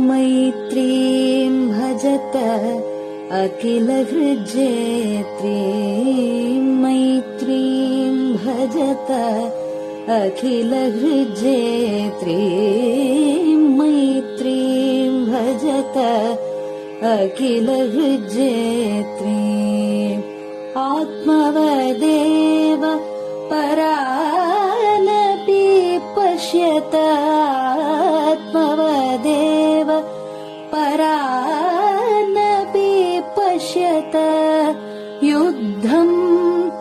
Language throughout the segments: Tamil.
मैत्रीं भजत अखिलहृज्जेत्रीं मैत्रीं भजत अखिलहृज्जेत्रीं मैत्रीं भजत अखिलहृज्जेत्रीम् आत्मवदेव परानपि पश्यत आत्मवदेव परानपि पश्यत युद्धं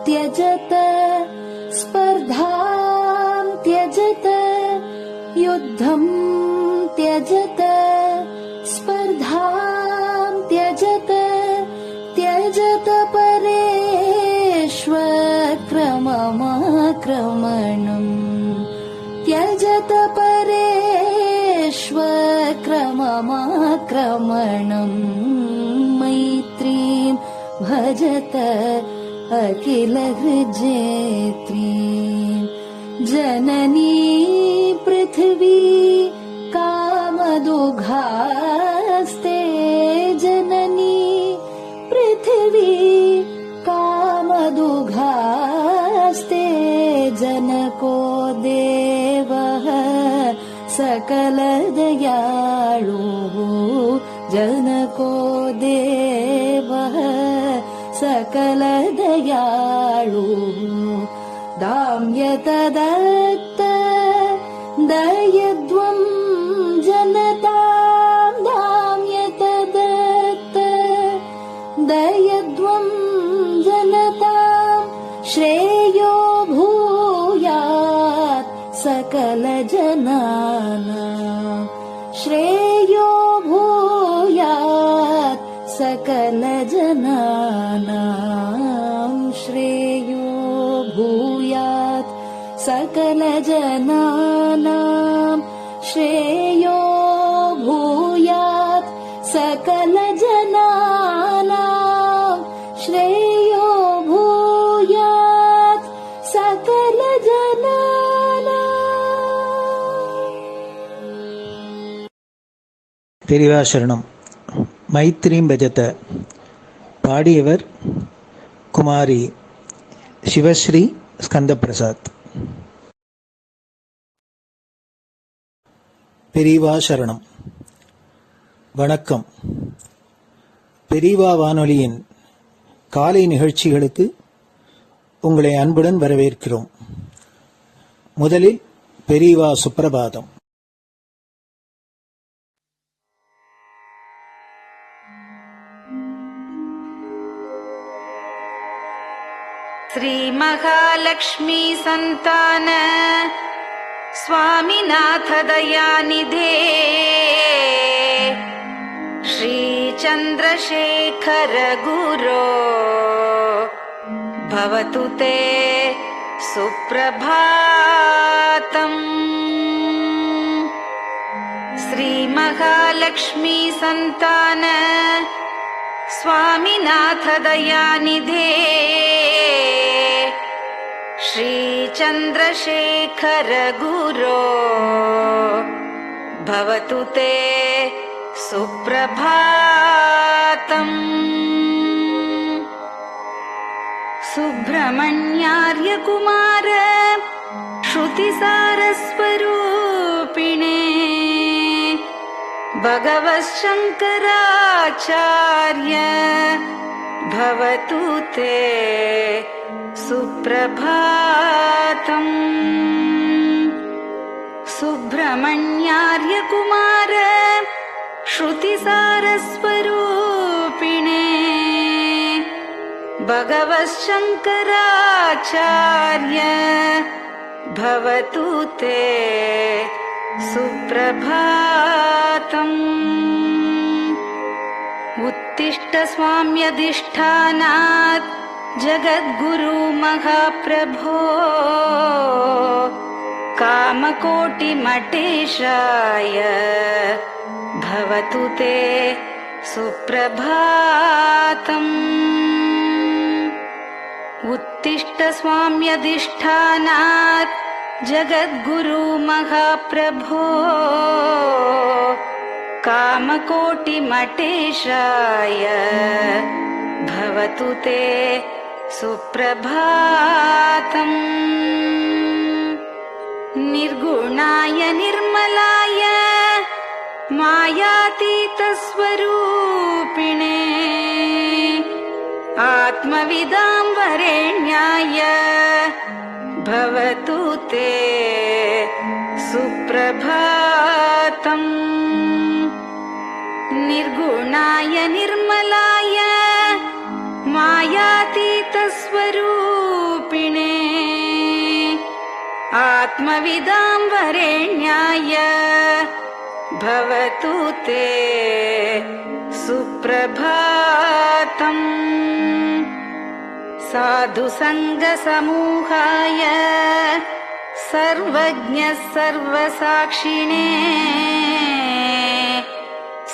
त्यजत स्पर्धां त्यजत युद्धं त्यजत स्पर्धां त्यजत त्यजत परेष्वक्रममाक्रमणम् त्यजत परेष्वक्रममाक्रमणम् मैत्रीं भजत अखिलहृज्जेत्रीं जननी पृथिवी कामदुघास्ते जननी पृथिवी कामदुघास्ते जनको देवः सकलदयाळुः जनको देवः सकलदयाळुः दाम्यत दत्त दयध्वं जनतां दाम्यत दत्त दयध्वं जनतां श्रेयो भूयात् सकलजनानां श्रेयो भूयात् सकलजनानां श्रेयो भूयात् सकलजनानां श्रेयो भूयात् सकलजनानां श्रेयो भूयात् सकलजनानां. பெரிவாசரணம். மைத்ரீம் பஜத. பாடியவர் குமாரி சிவஸ்ரீ ஸ்கந்தபிரசாத். பெரியவா சரணம். வணக்கம். பெரியவா வானொலியின் காலை நிகழ்ச்சிகளுக்கு உங்களை அன்புடன் வரவேற்கிறோம். முதலில் பெரியவா சுப்பிரபாதம். श्री महालक्ष्मी संतान स्वामीनाथ दयानिधे श्री चंद्रशेखर गुरो भवतु ते सुप्रभातम्. श्री महालक्ष्मी संतान स्वामीनाथ दयानिधे श्री चंद्रशेखर गुरो भवतु ते सुप्रभातम्. सुब्रह्मण्यार्य कुमार श्रुतिसारस्वरूपिणे भगवच्छंकराचार्य भवतु ते सुप्रभातम्. सुब्रह्मण्यार्य कुमार श्रुतिसारस्वरूपिणे भगवच्छंकराचार्य भवतु ते सुप्रभातम्. उत्तिष्ठ स्वाम्यधिष्ठानात् जगद्गुरु महाप्रभो कामकोटिमठेशाय भवतु ते सुप्रभातम्. उत्तिष्ठ स्वाम्यधिष्ठानात् जगद्गुरु महाप्रभो कामकोटिमटेशाय भवतु ते सुप्रभातम्। निर्गुणाय निर्मलाय मायातीतस्वरूपिणे आत्मविदां वरेण्याय भवतु ते सुप्रभातम्। निर्गुणाय निर्मलाय मायातीतस्वरूपिणे आत्मविदां वरेण्याय भवतु ते सुप्रभातम्। साधुसङ्गसमूहाय सर्वज्ञः सर्वसाक्षिणे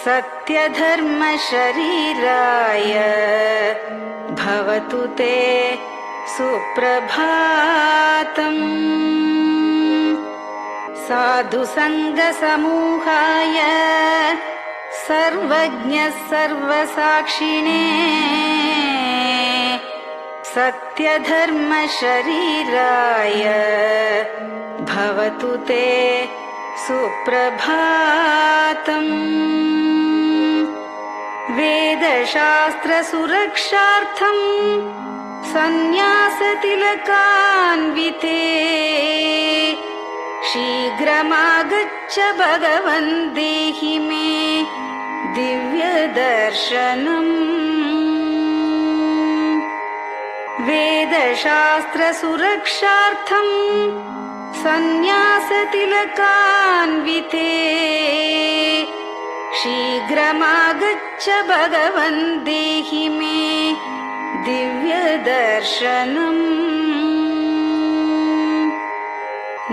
सत्यधर्मशरीराय भवतु ते सुप्रभातम्। साधुसङ्गसमूहाय सर्वज्ञः सर्वसाक्षिणे सत्यधर्मशरीराय भवतु ते सुप्रभातम्। वेदशास्त्रसुरक्षार्थं सन्न्यासतिलकान्विते शीघ्रमागच्छ भगवन् देहि मे दिव्यदर्शनम्। वेदशास्त्रसुरक्षार्थं सन्न्यासतिलकान्विते शीघ्रमागच्छ भगवन् देहि मे दिव्यदर्शनम्।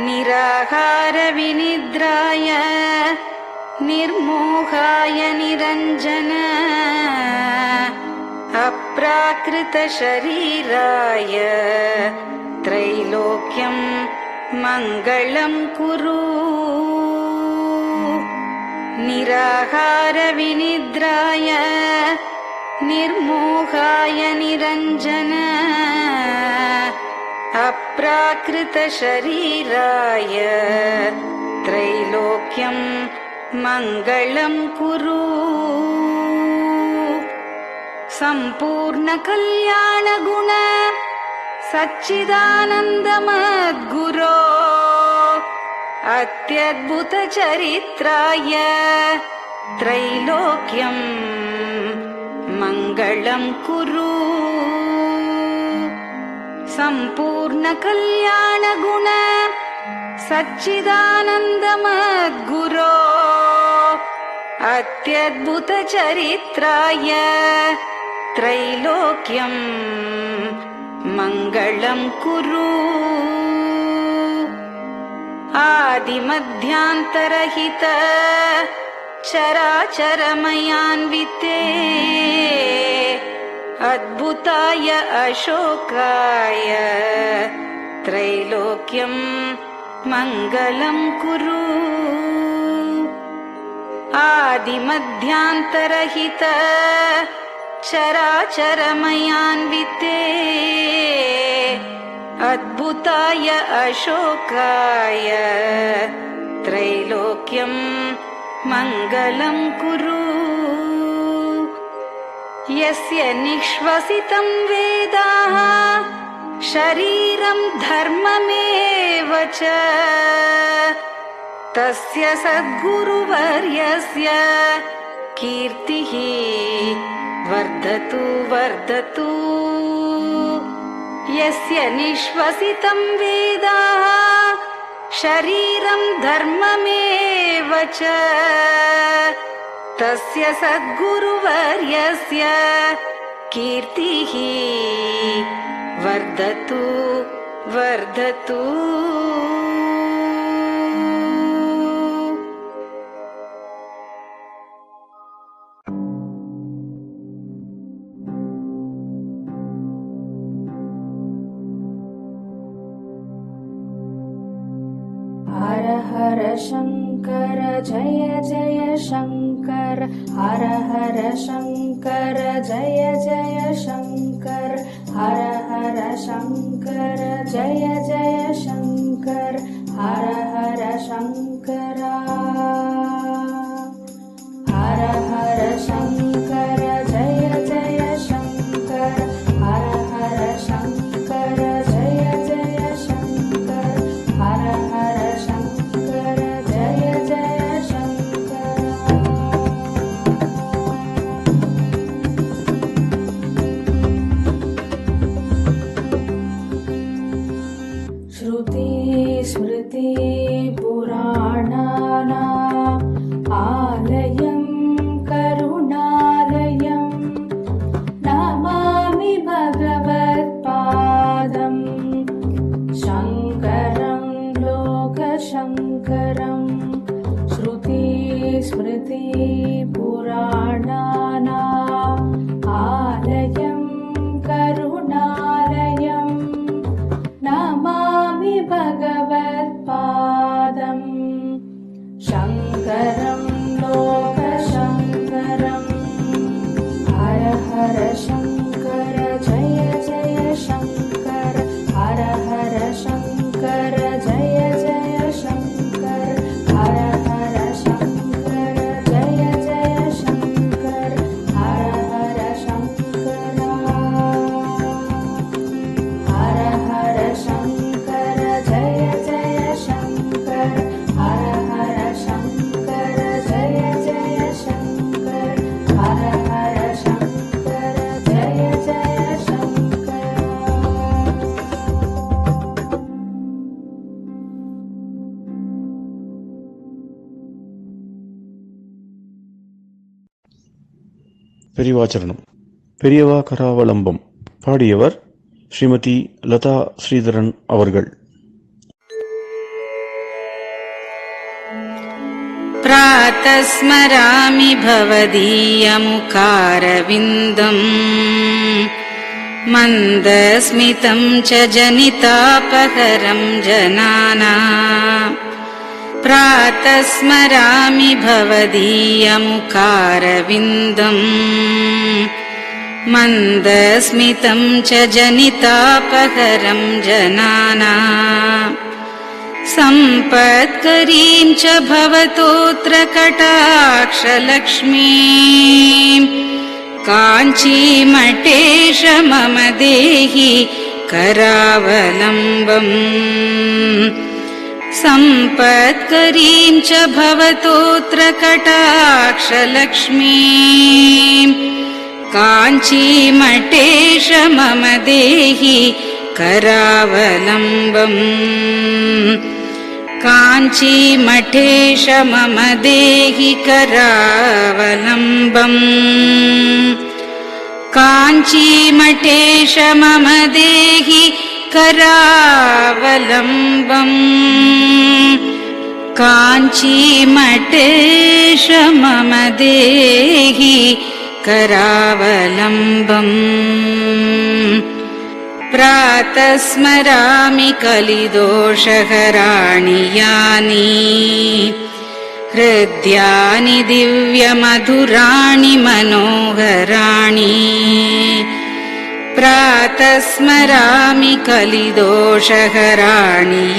निराहारविनिद्राय निर्मोहाय निरञ्जन अप्राकृतशरीराय त्रैलोक्यं मङ्गलं कुरु। निराहारविनिद्राय निर्मोहाय निरञ्जन अप्राकृतशरीराय त्रैलोक्यं मङ्गलं कुरु। सम्पूर्णकल्याणगुण सच्चिदानन्दमद्गुरो अत्यद्भुतचरित्राय त्रैलोक्यं मङ्गलं कुरु। सम्पूर्णकल्याणगुण सच्चिदानन्दमद्गुरो अत्यद्भुतचरित्राय त्रैलोक्यं मङ्गलं कुरु। आदिमध्यान्तरहित चराचरमयान्विते अद्भुताय अशोकाय त्रैलोक्यं मङ्गलं कुरु। आदिमध्यान्तरहित चराचरमयान्विते अद्भुताय अशोकाय त्रैलोक्यं मङ्गलं कुरु। यस्य निःश्वसितं वेदाः शरीरं धर्ममेव च तस्य सद्गुरुवर्यस्य कीर्तिः वर्धतु वर्धतु। यस्य निःश्वसितं वेदाः शरीरं धर्ममेव च तस्य सद्गुरुवर्यस्य कीर्तिः वर्धतु वर्धतु। हर हर शङ्कर जय जय शङ्कर हर हर शङ्कर जय जय शङ्कर हर हर शङ्कर जय जय शङ्कर हर हर शङ्करा हर हर शङ्कर जय जय शङ्कर हर हर शङ्कर जय जय शङ्कर हर हर शङ्कर जय जय शङ्कर श्रुति स्मृति पुराणानाम् आलयं करुणालयं नमामि भगवत्पादं शङ्करं लोकशङ्करं श्रुति स्मृति पुराणानाम् आलयं करुणालयं नमामि भगवत्पादं शङ्करं लोकशङ्करम् हर हर शङ्कर जय जय शङ्कर हर हर शङ्कर जय जय शङ्कर हर हर शङ्कर जय जय शङ्कर हर हर शङ्करा हर हर शङ्कर जय जय शङ्कर हर हर शङ्कर जय जय शङ्कर हर हर शङ्कर जय जय शङ्कर பெரியவாச்சரணம். பெரியவா கராவலம்பம். பாடியவர் ஸ்ரீமதி லதா ஸ்ரீதரன் அவர்கள். प्रातः स्मरामि भवदीयमुखारविन्दम् मन्दस्मितं च जनितापहरं जनानाम् प्रातः स्मरामि भवदीयमुखारविन्दम् मन्दस्मितं च जनितापहरं जनानाम् सम्पत्करीं च भवतोऽत्र कटाक्षलक्ष्मीं काञ्चीमठेश मम देहि करावलम्बम् सम्पत्करीं च भवतोऽत्र कटाक्षलक्ष्मीं काञ्चीमठेश मम देहि करावलम्बम् काञ्चीमठेश मम देहि करावलम्बम् काञ्चीमठेश मम देहि करावलम्बम् काञ्चीमठेश मम देहि करावलम्बम् प्रातः स्मरामि कलिदोषहराणि यानि हृद्यानि दिव्यमधुराणि मनोहराणि प्रातः स्मरामि कलिदोषहराणि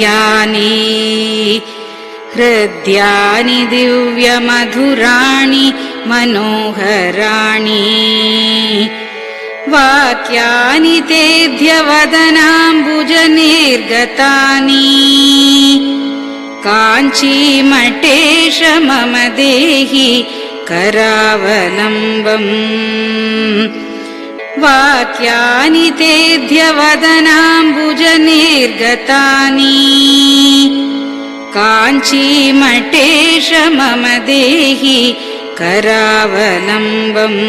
यानि हृद्यानि दिव्यमधुराणि मनोहराणि वाक्यानि तेऽध्यवदनाम्बुजनिर्गतानि काञ्चीमठेश मम देहि करावलम्बम् वाक्यानि तेऽध्यवदनाम्बुजनिर्गतानि काञ्चीमठेश मम देहि करावलम्बम्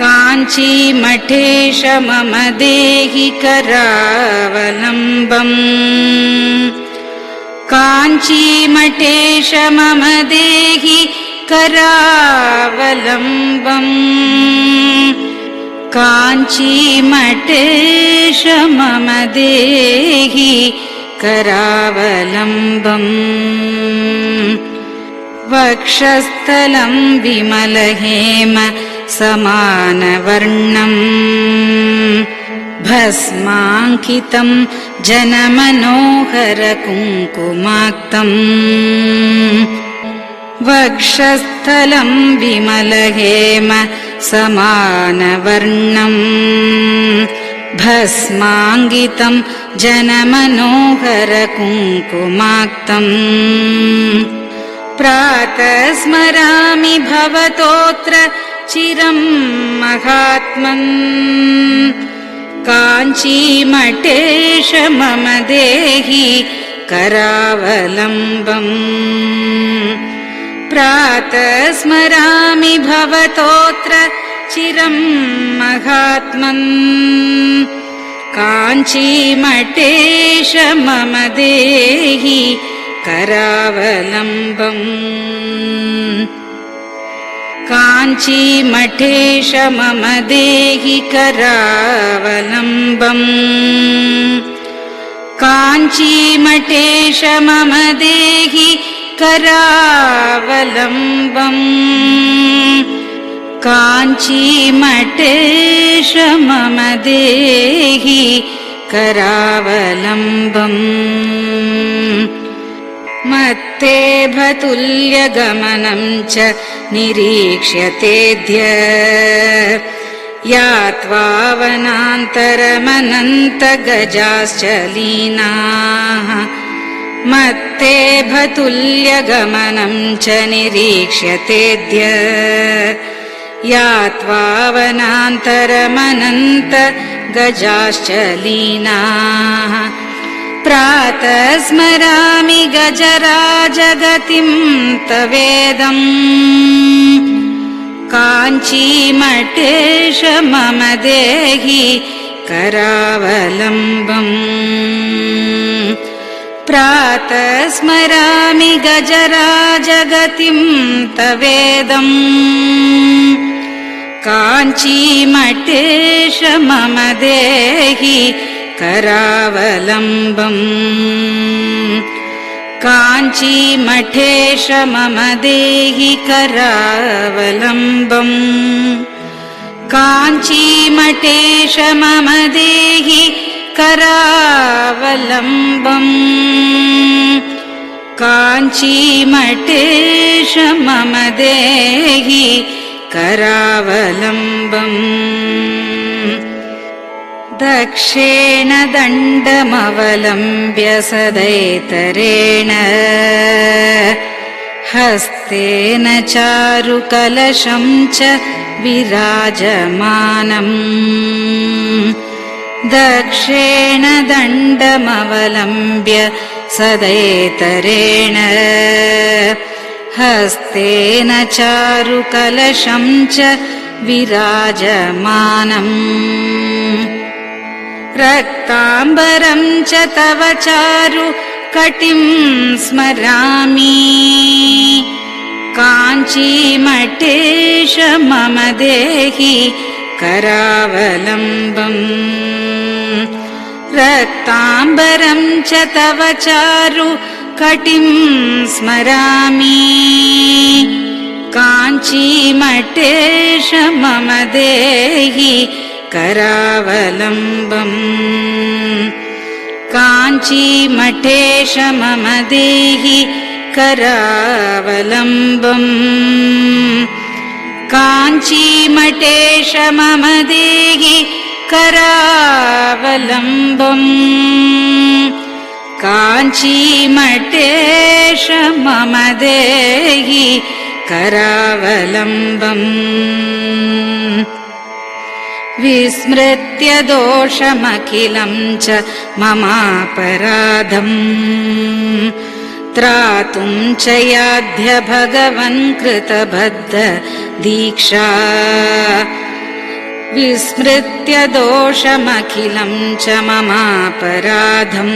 काञ्चीमठेश मम देहि करावलम्बम् काञ्चीमठेश मम देहि करावलम्बम् काञ्चीमठेश मम देहि करावलम्बम् वक्षस्थलं विमलहेम समानवर्णम् भस्माङ्कितं जनमनोहर कुङ्कुमाक्तम् वक्षस्थलं विमलहेम समानवर्णम् भस्माङ्कितं जनमनोहर कुङ्कुमाक्तम् प्रातः स्मरामि भवतोऽत्र चिरं महात्मन् काञ्चीमठेश मम देहि करावलम्बम् प्रातः स्मरामि भवतोऽत्र चिरं महात्मन् काञ्चीमठेश मम देहि करावलम्बम् काञ्चीमठेश मम देहि करावलम्बम् काञ्चीमठेश मम देहि करावलम्बम् काञ्चीमठेश मम देहि करावलम्बम् मत्तेभतुल्यगमनं च निरीक्ष्यतेऽद्य यात्वा वनान्तरमनन्तगजाश्च लीनाः मत्तेभतुल्यगमनं च निरीक्ष्यतेऽद्य यात्वा वनान्तरमनन्तगजाश्च लीनाः प्रातः स्मरामि गजराजगतिं तवेदम् काञ्चीमठेश मम देहि करावलम्बम् प्रातः स्मरामि गजराजगतिं तवेदम् काञ्चीमठेश मम देहि करावलम्बम् काञ्चीमठेश मम देहि करावलम्बम् काञ्चीमठेश मम देहि करावलम्बम् काञ्चीमठेश मम देहि करावलम्बम् दक्षेण दण्डमवलम्ब्य सदैतरेण हस्तेन चारुकलशं च विराजमानम् दक्षेण दण्डमवलम्ब्य सदैतरेण हस्तेन चारुकलशं च विराजमानम् रक्ताम्बरं च तव चारु कटिं स्मरामि काञ्चीमठेश मम देहि करावलम्बम् रक्ताम्बरं च तव चारु कटिं स्मरामि काञ्चीमठेश मम देहि करावलम्बम् काञ्चीमठेश मम देहि करावलम्बम् काञ्चीमठेश मम देहि करावलम्बम् काञ्चीमठेश मम देहि करावलम्बम् विस्मृत्य दोषमखिलं च ममापराधम् त्रातुं च याध्य भगवन् कृतबद्ध दीक्षा विस्मृत्य दोषमखिलं च ममापराधम्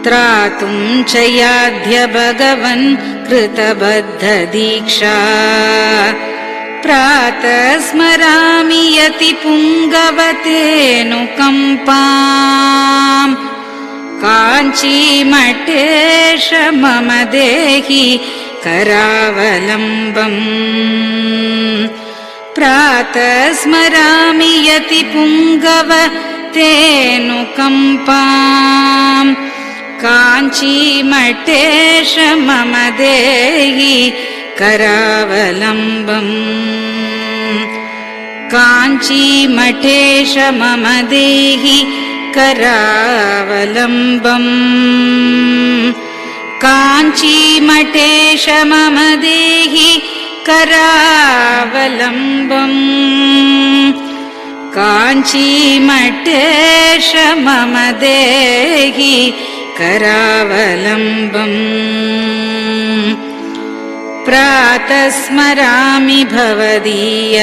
त्रातुं च याध्य भगवन् कृतबद्ध दीक्षा प्रातः स्मरामि यति पुङ्गवतेऽनुकम्पाम् काञ्चीमठेश मम देहि करावलम्बम् प्रातः स्मरामि यति पुङ्गव तेऽनुकम्पाम् काञ्चीमठेश मम देहि करावलम्बम् काञ्चीमठेश मम देहि करावलम्बम् काञ्चीमठेश मम देहि करावलम्बम् काञ्चीमठेश मम देहि करावलम्बम् प्रातः स्मरामि भवदीय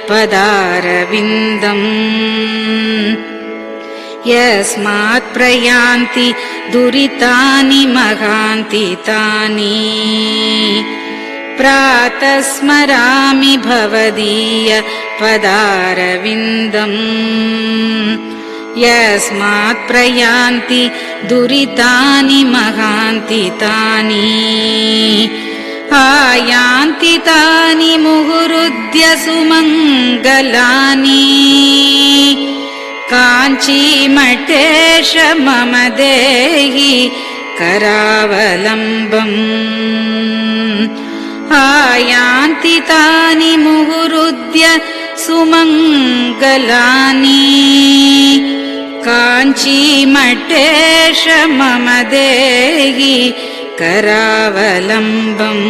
पदारविन्दम् यस्मात् प्रयान्ति दुरितानि महान्ति तानि प्रातः स्मरामि भवदीय पदारविन्दम् यस्मात् प्रयान्ति दुरितानि महान्ति तानि आयान्ति तानि मुहुरुद्य सुमङ्गलानि काञ्चीमठेश मम देहि करावलम्बम् आयान्ति तानि मुहुरुद्य सुमङ्गलानि काञ्चीमठेश मम देहि करावलम्बम्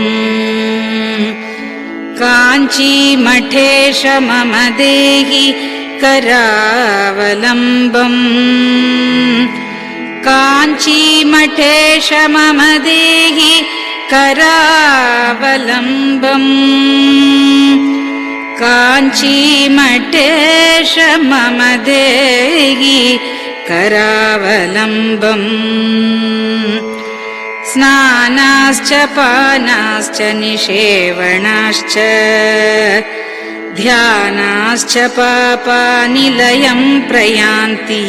काञ्चीमठेश मम देहि करावलम्बम् काञ्चीमठेश मम देहि करावलम्बम् काञ्चीमठेश मम देहि करावलम्बम् स्नानाश्च पानाश्च निषेवणाश्च ध्यानाश्च पापानिलयं प्रयान्ति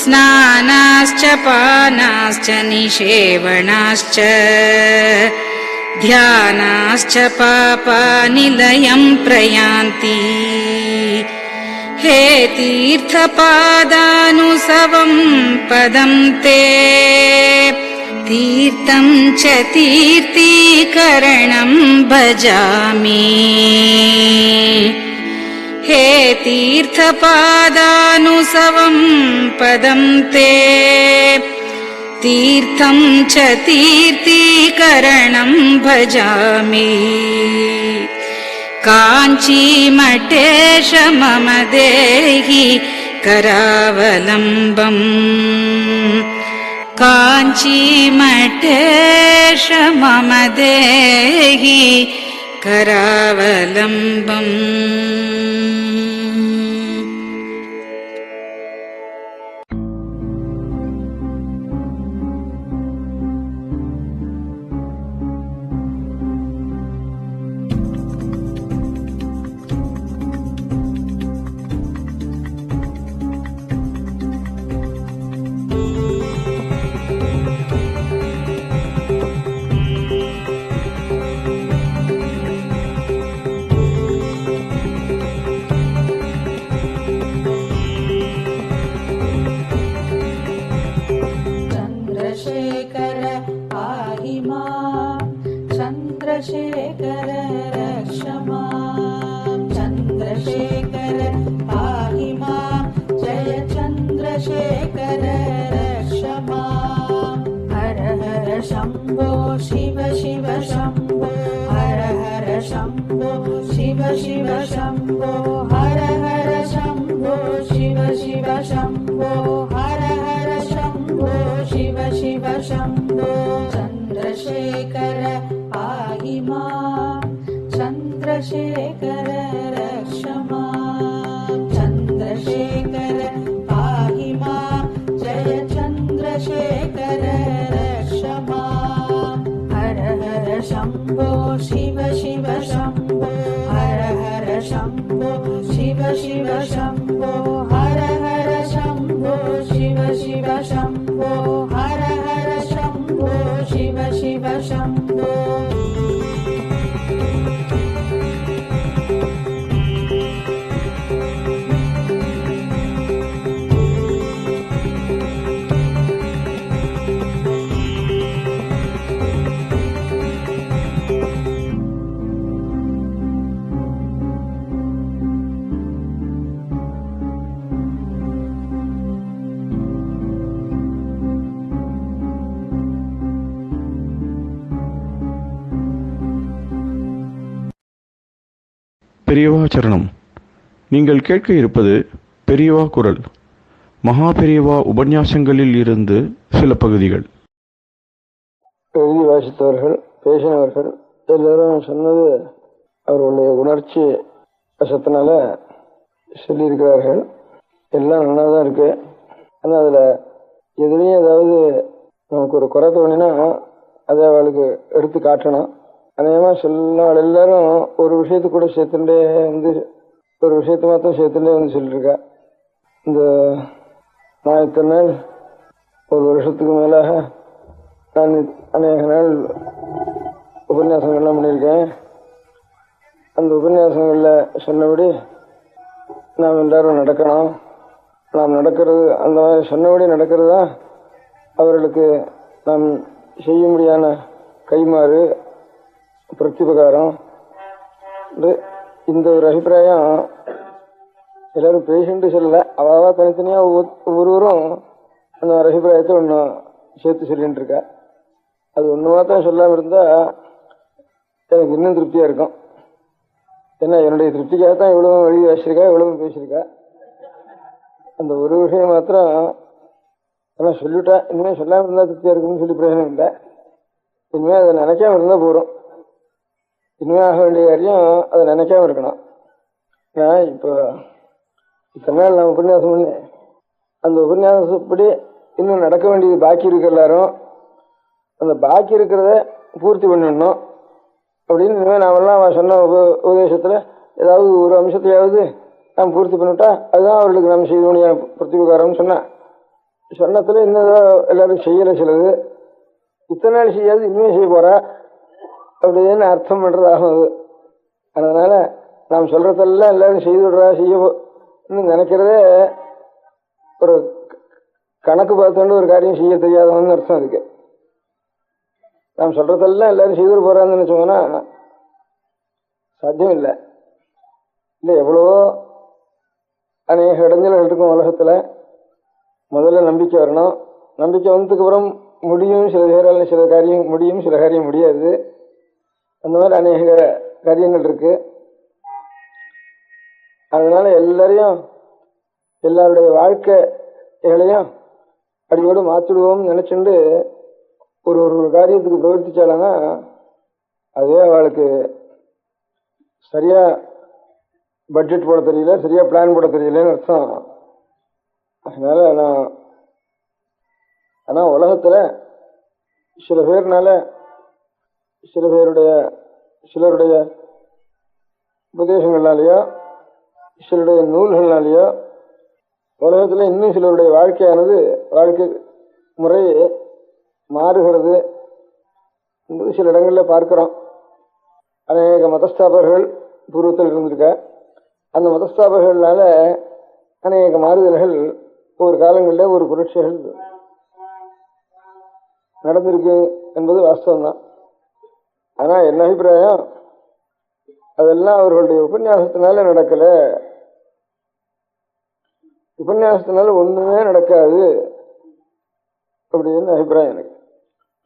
स्नानाश्च पानाश्च निषेवणाश्च ध्यानाश्च पापानिलयं प्रयान्ति हे तीर्थपादानुसवं पदं ते तीर्थं च तीर्थीकरणं भजामि हे तीर्थपादानुसवं पदं ते तीर्थं च तीर्थीकरणं भजामि काञ्चीमठेश मम देहि करावलम्बम् काञ्चीमठेश मम देहि करावलम्बम् चन्द्रशेखर रक्ष माम् चन्द्रशेखर पाहि माम् जय चन्द्रशेखर रक्ष माम् हर हर शम्भो शिव शिव शम्भो हर हर शम्भो शिव शिव शम्भो हर हर शम्भो शिव शिव शम्भो हर हर शम्भो शिव शिव शम्भो चन्द्रशेखर पाहि माम् चन्द्रशेखर रक्ष माम् चन्द्रशेखर पाहि माम् जय चन्द्रशेखर रक्ष माम् हर हर शम्भो शिव शिव शम्भो हर हर शम्भो शिव शिव शम्भो हर हर शम्भो शिव शिव शम्भो हर हर शम्भो शिव शिव शम्भो பெரியவா சரணம். நீங்கள் கேட்க இருப்பது பெரியவா குரல். மகா பெரியவா உபன்யாசங்களில் இருந்து சில பகுதிகள். எழுதி வாசித்தவர்கள், பேசினவர்கள் எல்லாரும் சொன்னது அவர்களுடைய உணர்ச்சி வசத்தினால சொல்லியிருக்கிறார்கள். எல்லாம் நல்லா தான் இருக்கு. ஆனால் அதில் எதுலேயும் ஏதாவது நமக்கு ஒரு குறை தோணினா அதை அவளுக்கு எடுத்து காட்டணும். அநேகமாக சொன்னால் எல்லாரும் ஒரு விஷயத்து கூட சேர்த்துட்டே வந்து ஒரு விஷயத்த மாத்திரம் சேர்த்துட்டே வந்து சொல்லியிருக்கா. இந்த நான் இத்தனை நாள் ஒரு வருஷத்துக்கு மேலாக நான் அநேக நாள் உபன்யாசங்கள்லாம் பண்ணியிருக்கேன். அந்த உபன்யாசங்களில் சொன்னபடி நாம் எல்லாரும் நடக்கணும். நாம் நடக்கிறது அந்த மாதிரி சொன்னபடி நடக்கிறது தான் அவர்களுக்கு நாம் செய்ய முடியாத கைமாறு பிரத்யுபகாரம். இந்த ஒரு அபிப்பிராயம் எல்லாரும் பேஷண்ட்டு சொல்லல, அவாவா தனித்தனியாக ஒவ்வொருவரும் அந்த ஒரு அபிப்பிராயத்தை ஒன்று சேர்த்து சொல்லிட்டு இருக்கா. அது ஒன்று மாத்திரம் சொல்லாமல் இருந்தால் எனக்கு இன்னும் திருப்தியாக இருக்கும். ஏன்னா என்னுடைய திருப்திக்காக தான் இவ்வளவு எழுதி வாசிச்சிருக்கா, இவ்வளவு பேசியிருக்கா. அந்த ஒரு விஷயம் மாத்திரம் ஆனால் சொல்லிவிட்டா. இனிமேல் சொல்லாமல் இருந்தால் திருப்தியாக இருக்குன்னு சொல்லி பிரயோஜனம் இல்லை. இனிமேல் அதை நினைக்காம இருந்தால் போகிறோம். இனிமே ஆக வேண்டிய காரியம் அதை நினைக்காம இருக்கணும். நான் இப்போ இத்தனை நாள் நான் உபன்யாசம் பண்ணி அந்த உபன்யாசப்படி இன்னும் நடக்க வேண்டியது பாக்கி இருக்கு. எல்லாரும் அந்த பாக்கி இருக்கிறத பூர்த்தி பண்ணிடணும் அப்படின்னு இனிமேல் நாமெல்லாம் சொன்ன உபதேசத்தில் ஏதாவது ஒரு அம்சத்தையாவது நாம் பூர்த்தி பண்ணிவிட்டா அதுதான் அவர்களுக்கு நம்ம செய்ய வேண்டிய பிரத்யுபகாரம்னு சொன்னத்தில் இன்னும் எல்லாரும் செய்யலை. சிலது இத்தனை நாள் செய்யாது இனிமேல் செய்ய போகிறா அப்படின்னு அர்த்தம் பண்ணுறதாகும் அது. அதனால நாம் சொல்றதெல்லாம் எல்லாரும் செய்து விடுறா செய்ய நினைக்கிறதே ஒரு கணக்கு பார்த்துட்டு ஒரு காரியம் செய்ய தெரியாதவன்னு அர்த்தம் இருக்கு. நாம் சொல்றதெல்லாம் எல்லாரும் செய்து போறான்னு நினைச்சோம்னா சாத்தியம் இல்லை. இல்லை எவ்வளவோ அநேக இடைஞ்சல்கள் இருக்கும் உலகத்தில். முதல்ல நம்பிக்கை வரணும். நம்பிக்கை வந்ததுக்கு அப்புறம் முடியும். சில பேரால் சில காரியம் முடியும், சில காரியம் முடியாது. அந்த மாதிரி அநேக காரியங்கள் இருக்கு. அதனால எல்லாரையும் எல்லாருடைய வாழ்க்கைகளையும் அடியோடு மாற்றிடுவோம்னு நினைச்சுட்டு ஒரு ஒரு காரியத்துக்கு பிரவர்த்திச்சாலன்னா அதே அவளுக்கு சரியா பட்ஜெட் போட தெரியல, சரியா பிளான் போட தெரியலன்னு அர்த்தம். அதனால ஆனா உலகத்துல சில பேர்னால சிலருடைய உபதேசங்கள்னாலேயோ சிலருடைய நூல்கள்னாலேயோ உலகத்தில் இன்னும் சிலருடைய வாழ்க்கை முறை மாறுகிறது என்பது சில இடங்களில் பார்க்கிறோம். அநேக மதஸ்தாபர்கள் பூர்வத்தில் இருந்திருக்க. அந்த மதஸ்தாபர்களால அநேக மாறுதல்கள் ஒரு காலங்களில் ஒரு புரட்சிகள் நடந்திருக்கு என்பது வாஸ்தவம்தான். ஆனா என்ன அபிப்பிராயம், அதெல்லாம் அவர்களுடைய உபன்யாசத்தினால நடக்கல. உபன்யாசத்தினால ஒண்ணுமே நடக்காது அப்படின்னு அபிப்பிராயம் எனக்கு.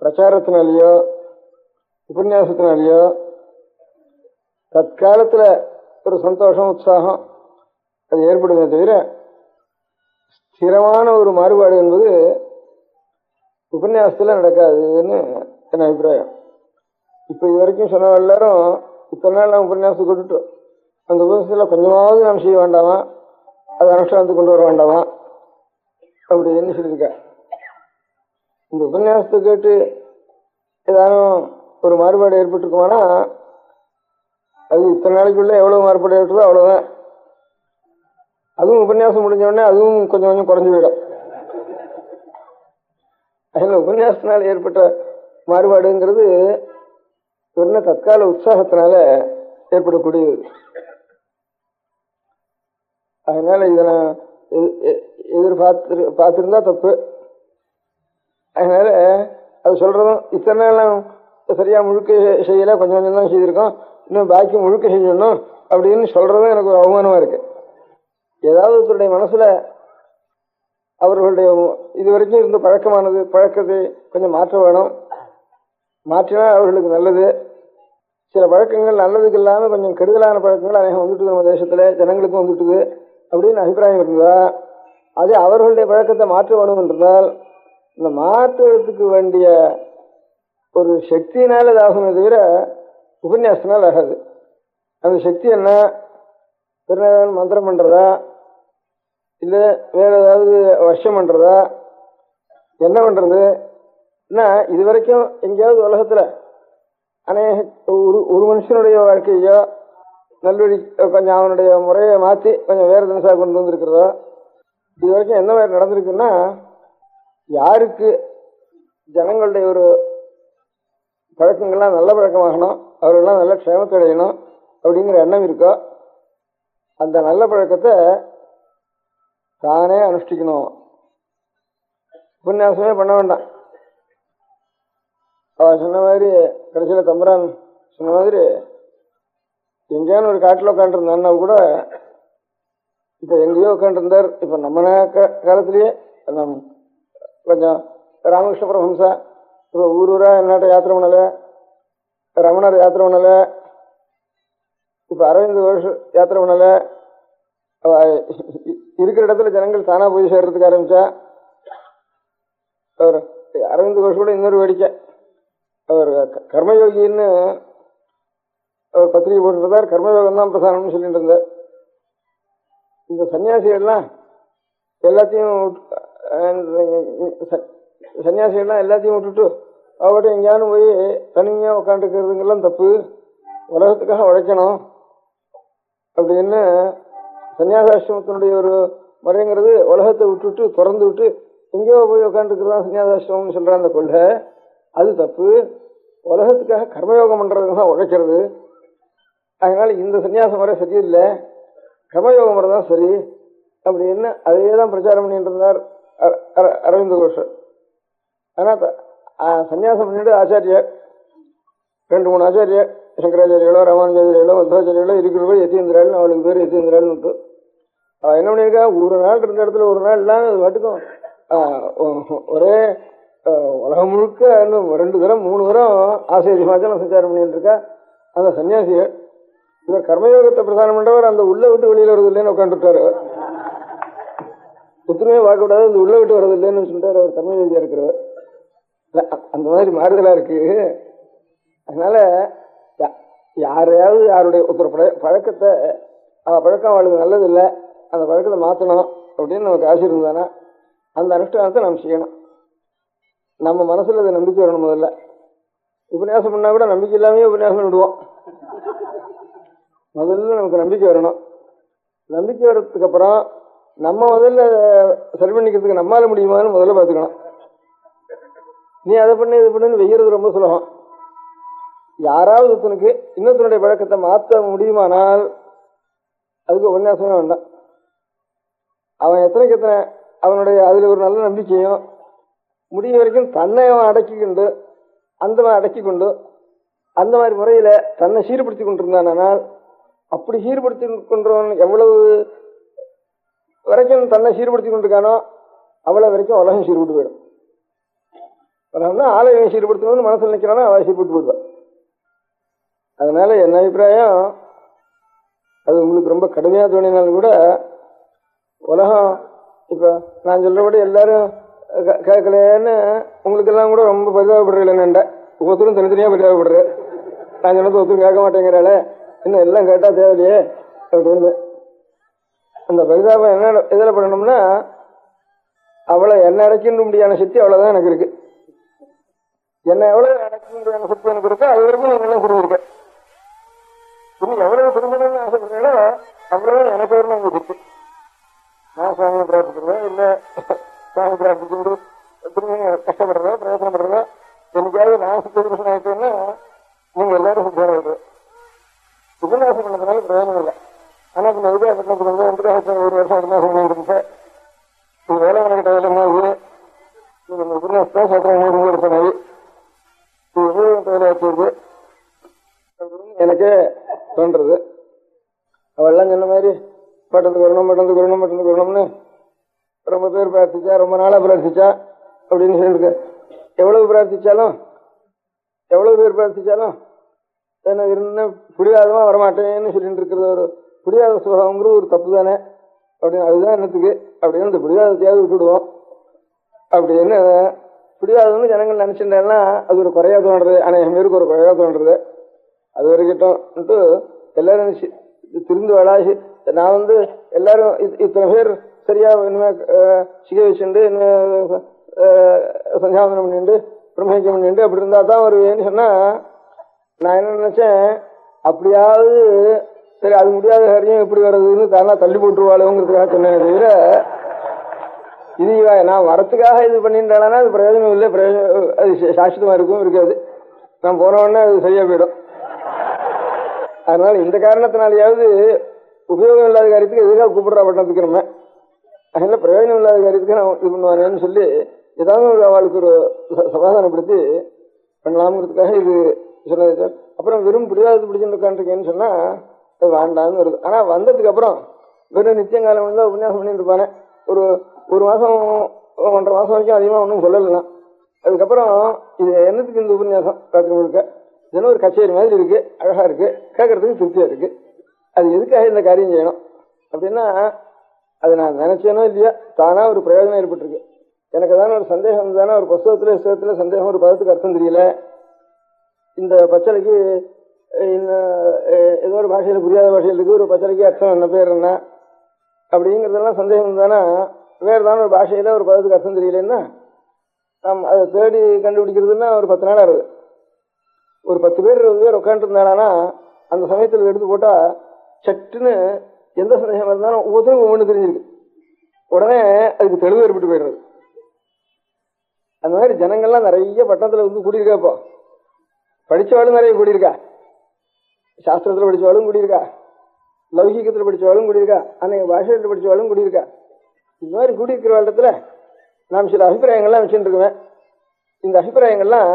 பிரச்சாரத்தினாலேயோ உபன்யாசத்தினாலேயோ தற்காலத்துல ஒரு சந்தோஷம் உற்சாகம் அது ஏற்படுமே தவிர ஸ்திரமான ஒரு மாறுபாடு என்பது உபன்யாசத்துல நடக்காதுன்னு என் அபிப்பிராயம். இப்ப இது வரைக்கும் சொன்ன எல்லாரும் இத்தனை நாள் நாம் உபன்யாசம் கொண்டுட்டோம். அந்த உபன்யாசத்துல கொஞ்சமாவது நாம் செய்ய வேண்டாமா, அது அனுஷ்டானத்துக்கு கொண்டு வர வேண்டாமா அப்படின்னு சொல்லியிருக்க. இந்த உபன்யாசத்தை கேட்டு ஏதானும் ஒரு மாறுபாடு ஏற்பட்டுருக்குமானா அது இத்தனை நாளைக்குள்ள எவ்வளவு மாறுபாடு ஏற்பட்டதோ அவ்வளவுதான். அதுவும் உபன்யாசம் முடிஞ்ச உடனே அதுவும் கொஞ்சம் கொஞ்சம் குறைஞ்சு போயிடும். அதில் உபன்யாசத்தினால் ஏற்பட்ட மாறுபாடுங்கிறது ஒரு தற்கால உற்சாகத்தினால ஏற்படக்கூடியது. அதனால இதை நான் பார்த்திருந்தா தப்பு. அதனால அது சொல்றதும் இத்தனை நாள் சரியா முழுக்க செய்யல, கொஞ்சம் கொஞ்சம் தான் செய்திருக்கோம், இன்னும் பாக்கி முழுக்க செய்யணும் அப்படின்னு சொல்றதும் எனக்கு ஒரு அவமானமா இருக்கு. ஏதாவது ஒருத்தருடைய மனசுல அவர்களுடைய இதுவரைக்கும் இருந்த பழக்கத்தை கொஞ்சம் மாற்ற வேணும். மாற்றினா அவர்களுக்கு நல்லது. சில பழக்கங்கள் நல்லதுக்கு இல்லாம கொஞ்சம் கெடுதலான பழக்கங்கள் அநேகம் வந்துட்டுது நம்ம தேசத்துல, ஜனங்களுக்கும் வந்துட்டுது அப்படின்னு அபிப்பிராயம் இருந்தா அது அவர்களுடைய பழக்கத்தை மாற்ற வேணும் என்றால் இந்த மாற்றுவதற்கு வேண்டிய ஒரு சக்தியினால் அது ஆகுமே தவிர உபன்யாசத்தினால் ஆகாது. அந்த சக்தி என்ன? திருநாதன் மந்திரம் பண்றதா, இல்லை வேற ஏதாவது வருஷம் பண்றதா, என்ன பண்றது? இது வரைக்கும் எங்கேயாவது உலகத்துல அநேக ஒரு மனுஷனுடைய வாழ்க்கையோ நல்வழி கொஞ்சம் அவனுடைய முறையை மாற்றி கொஞ்சம் வேற தினசாக கொண்டு வந்திருக்கிறதோ இது வரைக்கும் என்ன மாதிரி நடந்திருக்குன்னா, யாருக்கு ஜனங்களுடைய ஒரு பழக்கங்கள்லாம் நல்ல பழக்கமாகணும், அவர்களெல்லாம் நல்ல க்ஷேமத்தை அடையணும் அப்படிங்கிற எண்ணம் இருக்கோ அந்த நல்ல பழக்கத்தை தானே அனுஷ்டிக்கணும். உபன்யாசமே பண்ண வேண்டாம். அவ சொன்ன மாதிரி கடைசியில தம்பரான் சொன்ன மாதிரி எங்கேயானு ஒரு காட்டில் உட்காந்துருந்தான்னா கூட இப்ப எங்கேயோ உட்காந்துருந்தார். இப்ப நம்ம காலத்திலேயே கொஞ்சம் ராமகிருஷ்ண பரமஹம்சா இப்ப ஊரூரா என்னாட்ட யாத்திரை பண்ணல, ரமணர் யாத்திரை பண்ணல, இப்ப அரவிந்த் கோஷ் யாத்திரை பண்ணல. இருக்கிற இடத்துல ஜனங்கள் தானா போய் சேர்றதுக்கு ஆரம்பிச்சா. அவர் அரவிந்த் கோஷ் கூட இன்னொரு வேடிக்கை, அவர் கர்மயோகின்னு அவர் பத்திரிகை போட்டுருந்தார். கர்மயோகம் தான் பிரதானம்னு சொல்லிட்டு இருந்தார். இந்த சன்னியாசிகள்லாம் எல்லாத்தையும் விட்டுட்டு அவட்ட எங்கேயானு போய் தனியா உட்காந்துக்கிறதுங்கெல்லாம் தப்பு, உலகத்துக்காக உழைக்கணும் அப்படின்னு சன்னியாசாசிரமத்தினுடைய ஒரு முறைங்கிறது உலகத்தை விட்டுட்டு திறந்து விட்டு எங்கேயோ போய் உட்காந்துருக்கிறதா சன்னியாசாசிரமம்னு சொல்ற அந்த கொள்கை, அது தப்பு. உலகத்துக்காக கர்மயோகம் பண்றதுக்கு தான் உழைக்கிறது. அதனால இந்த சன்னியாச முறை சரியில்லை, கர்மயோக முறை தான் சரி அப்படின்னு அதையே தான் பிரச்சாரம் பண்ணிட்டு இருந்தார் அரவிந்த கோஷர். ஆனா சன்னியாசம் பண்ணிட்டு ஆச்சாரியர் 2-3 ஆச்சாரியர், சங்கராச்சாரியர்களோ ராமானுஜாச்சாரியர்களோ மத்வாச்சாரியர்களோ இருக்கிறவர்கள் யதீந்திராள்னு, அவளுக்கு பேர் யதீந்திராள்னு. அவள் என்ன பண்ணியிருக்கா, ஒரு நாள் இருந்த இடத்துல ஒரு நாள் இல்லாம அது மட்டுக்கும் ஒரே உலகம் முழுக்க இன்னும் 2 தரம் 3 தரம் ஆசிரிய ஹிமாச்சலம் சஞ்சாரம் பண்ணிட்டு இருக்கா அந்த சன்னியாசிகள். இவர் கர்மயோகத்தை பிரதானம் பண்றவர் அந்த உள்ள விட்டு வெளியில வருது இல்லைன்னு உட்காந்துட்டாரு. புத்துமே பார்க்க கூடாது, அந்த உள்ள விட்டு வர்றது இல்லைன்னு சொல்லிட்டாரு அவர் கர்மயோகியா இருக்கிறவர். அந்த மாதிரி மாறுதலா இருக்கு. அதனால யாரையாவது யாருடைய ஒருத்தர் பழக்கத்தை பழக்கம் அவளுக்கு நல்லது இல்லை, அந்த பழக்கத்தை மாற்றணும் அப்படின்னு நமக்கு ஆசை இருந்தானா அந்த அனுஷ்டானத்தை நாம் செய்யணும். நம்ம மனசுல அதை நம்பிக்கை வரணும். முதல்ல உபன்யாசம் பண்ணா கூட நம்பிக்கை இல்லாமே உபன்யாசம் விடுவோம். முதல்ல நமக்கு நம்பிக்கை வரணும். நம்பிக்கை வர்றதுக்கு அப்புறம் நம்ம முதல்ல சரி பண்ணிக்கிறதுக்கு நம்மளால முடியுமான்னு முதல்ல பார்த்துக்கணும். நீ அதை பண்ணு இது பண்ணுன்னு வெய்யறது ரொம்ப சுலபம். யாராவது ஒருத்தனுக்கு இன்னொருத்தனுடைய பழக்கத்தை மாற்ற முடியுமானால் அதுக்கு உபன்யாசமே வேண்டாம். அவன் எத்தனைக்கு எத்தனை அவனுடைய அதுல ஒரு நல்ல நம்பிக்கையும் முடிய வரைக்கும் தன்னை அவன் அடக்கி கொண்டு அந்த மாதிரி முறையில தன்னை சீர்படுத்தி கொண்டிருந்தானால், அப்படி சீர்படுத்தி கொண்டவன் எவ்வளவு வரைக்கும் தன்னை சீர்படுத்தி கொண்டிருக்கானோ அவ்வளவு வரைக்கும் உலகம் சீர்பட்டு போயிடும். உலகம்னா ஆலயம் சீர்படுத்தணும்னு மனசில் நினைக்கிறானோ அவ சீர்பட்டு போயிடுவான். அதனால என் அபிப்பிராயம், அது உங்களுக்கு ரொம்ப கடுமையா தோணினாலும் கூட உலகம் இப்ப நான் சொல்றபடி எல்லாரும் கேட்கலன்னு உங்களுக்கு எல்லாம் கூட ரொம்ப பரிதாபப்படுறீங்களேன்னு ஒவ்வொருத்தரும் தனித்தனியா பரிதாபப்படுற. நான் சொன்னது ஒருத்தரும் கேட்க மாட்டேங்கிறாளே, இன்னும் எல்லாம் கேட்டா தேவையில்லையே அப்படின்னு. அந்த பரிதாபம் என்ன எதில் பண்ணணும்னா, அவளை என்ன அடைக்கின்ற முடியாத சக்தி அவ்வளவுதான் எனக்கு இருக்கு. என்ன எவ்வளவு அடைக்கின்ற சக்தி எனக்கு இருக்கோ அது வரைக்கும் நீங்க எல்லாம் கொடுத்துருக்கேன். இன்னும் எவ்வளவு திரும்பணும்னு ஆசைப்படுறீங்களோ அவ்வளவு எனக்கு பேர் உங்களுக்கு இருக்கு. நான் சுவாமியை பிரார்த்திக்கிறேன், இல்ல சுவாமி பிரார்த்திச்சுட்டு கஷ்டப்படுறதோ பிரயோசனப்படுறதோ என்னைக்காவது நான் சுத்தபுருஷன் ஆயிட்டேன்னா நீங்க எல்லாரும் சுத்தம் உபன்யாசம் பண்ணதுனால பிரயோஜனம் இல்லை. ஆனா இப்ப உபயோகப்பட்டதுக்கு வந்து ஒரு வருஷம் உபன்யாசம் பண்ணிட்டு இது வேலை கிட்ட வேலை உபன்யாசம் சத்திரம் எடுத்தனாவி இது உபயோகம் வேலை வச்சிருக்கு எனக்கே தோன்றது. அவெல்லாம் சொன்ன மாதிரி பட்டத்துக்கு வரணும்னு ரொம்ப பேர் பிரார்த்திச்சா, ரொம்ப நாளா பிரார்த்திச்சா அப்படின்னு சொல்லிட்டு எவ்வளவு பேர் பிரார்த்திச்சாலும் எனக்கு என்ன புரியாதமா வரமாட்டேன்னு சொல்லிட்டு இருக்கிறது ஒரு புரியாத சுகங்கிறது ஒரு தப்பு தானே அப்படின்னு அதுதான் என்னத்துக்கு அப்படின்னு இந்த புரியாதத்தையாவது விட்டுடுவோம் அப்படின்னு புரியாததுன்னு ஜனங்கள் நினைச்சிருந்தேன்னா அது ஒரு குறையா தோன்றது. அநேகம் பேருக்கு ஒரு குறையா தோன்றது. அது வரைக்கிட்டோம்ட்டு எல்லாரும் திருந்து வளாசி நான் வந்து எல்லாரும் இத்தனை பேர் சரியா இனிமே சிகை வச்சுண்டு சஞ்சாவனம் பண்ணிட்டு பிரம்மேக்கம் பண்ணிட்டு அப்படி இருந்தா தான் வருவேன்னு சொன்னா நான் என்ன நினைச்சேன், அப்படியாவது சரி அது முடியாத காரியம் எப்படி வர்றதுன்னு தானா தள்ளி போட்டுருவாளுங்கிறதுக்காக சொன்னேன். தவிர இது நான் வரத்துக்காக இது பண்ணிட்டானா அது பிரயோஜனம் இல்லை, அது சாஸ்வதமா இருக்கும் இருக்காது. நான் போன உடனே அது சரியா போயிடும். அதனால இந்த காரணத்தினாலேயாவது உபயோகம் இல்லாத காரியத்துக்கு எதுக்காக கூப்பிடுறா பட்டணத்துக்கு நம்ம அதனால பிரயோஜனம் இல்லாத காரியத்துக்கு நான் இது பண்ணுவானேன்னு சொல்லி ஏதாவது அவளுக்கு ஒரு சமாதானப்படுத்தி பண்ணலாம்ங்கிறதுக்காக இது சொன்னது சார். அப்புறம் வெறும் பிடிவாதத்து பிடிச்சுட்டு உட்காந்துருக்கேன்னு சொன்னா அது வேண்டான்னு வருது. ஆனா வந்ததுக்கு அப்புறம் வெறும் நித்தியங்காலம் தான் உபன்யாசம் பண்ணிட்டு இருப்பானே ஒரு மாசம் 1.5 மாசம் வரைக்கும் அதிகமா ஒன்றும் சொல்லலைன்னா அதுக்கப்புறம் இது என்னத்துக்கு இந்த உபன்யாசம் ராத்திரி முழுக்க இதெல்லாம் ஒரு கச்சேரி மாதிரி இருக்கு, அழகா இருக்கு, கேட்கறதுக்கு திருப்தியா இருக்கு. அது எதுக்காக இந்த காரியம் செய்யணும் அப்படின்னா அது நான் நினைச்சேனோ இல்லையா தானா ஒரு பிரயோஜனம் ஏற்பட்டிருக்கு. எனக்கு தானே ஒரு சந்தேகம் தானே ஒரு புஸ்தகத்துல சந்தேகம் ஒரு பதத்துக்கு அர்த்தம் தெரியல, இந்த பச்சளைக்கு ஏதோ ஒரு பாஷையில புரியாத பாஷையில் இருக்கு, ஒரு பச்சளைக்கு அர்த்தம் என்ன பேர் என்ன அப்படிங்கிறதெல்லாம் சந்தேகம் தானே. வேறு தானே ஒரு பாஷையில ஒரு பதத்துக்கு அர்த்தம் தெரியலன்னா அதை தேடி கண்டுபிடிக்கிறதுன்னா ஒரு 10 நாள் ஆகுது. ஒரு 10 பேர் உட்காந்துட்டு இருந்தானா அந்த சமயத்தில் எடுத்து போட்டா சட்டுன்னு எந்த சந்தேகம் இருந்தாலும் ஒவ்வொருத்தரும் ஒவ்வொன்று தெரிஞ்சிருக்கு. உடனே அதுக்கு தெளிவு ஏற்பட்டு போயிடுறது. அந்த மாதிரி ஜனங்கள்லாம் நிறைய பட்டணத்துல வந்து கூடியிருக்கா. இப்போ படிச்சவாளும் நிறைய கூடியிருக்கா, சாஸ்திரத்துல படிச்சவாளும் கூடியிருக்கா, லௌகிகத்துல படிச்சவாளும் கூடியிருக்கா, அன்னைக்கு பாஷையில படிச்சவாளும் கூடியிருக்கா. இது மாதிரி கூடியிருக்கிற இடத்துல நாம் சில அபிப்பிராயங்கள்லாம் வச்சுட்டு இருக்குவேன். இந்த அபிப்பிராயங்கள்லாம்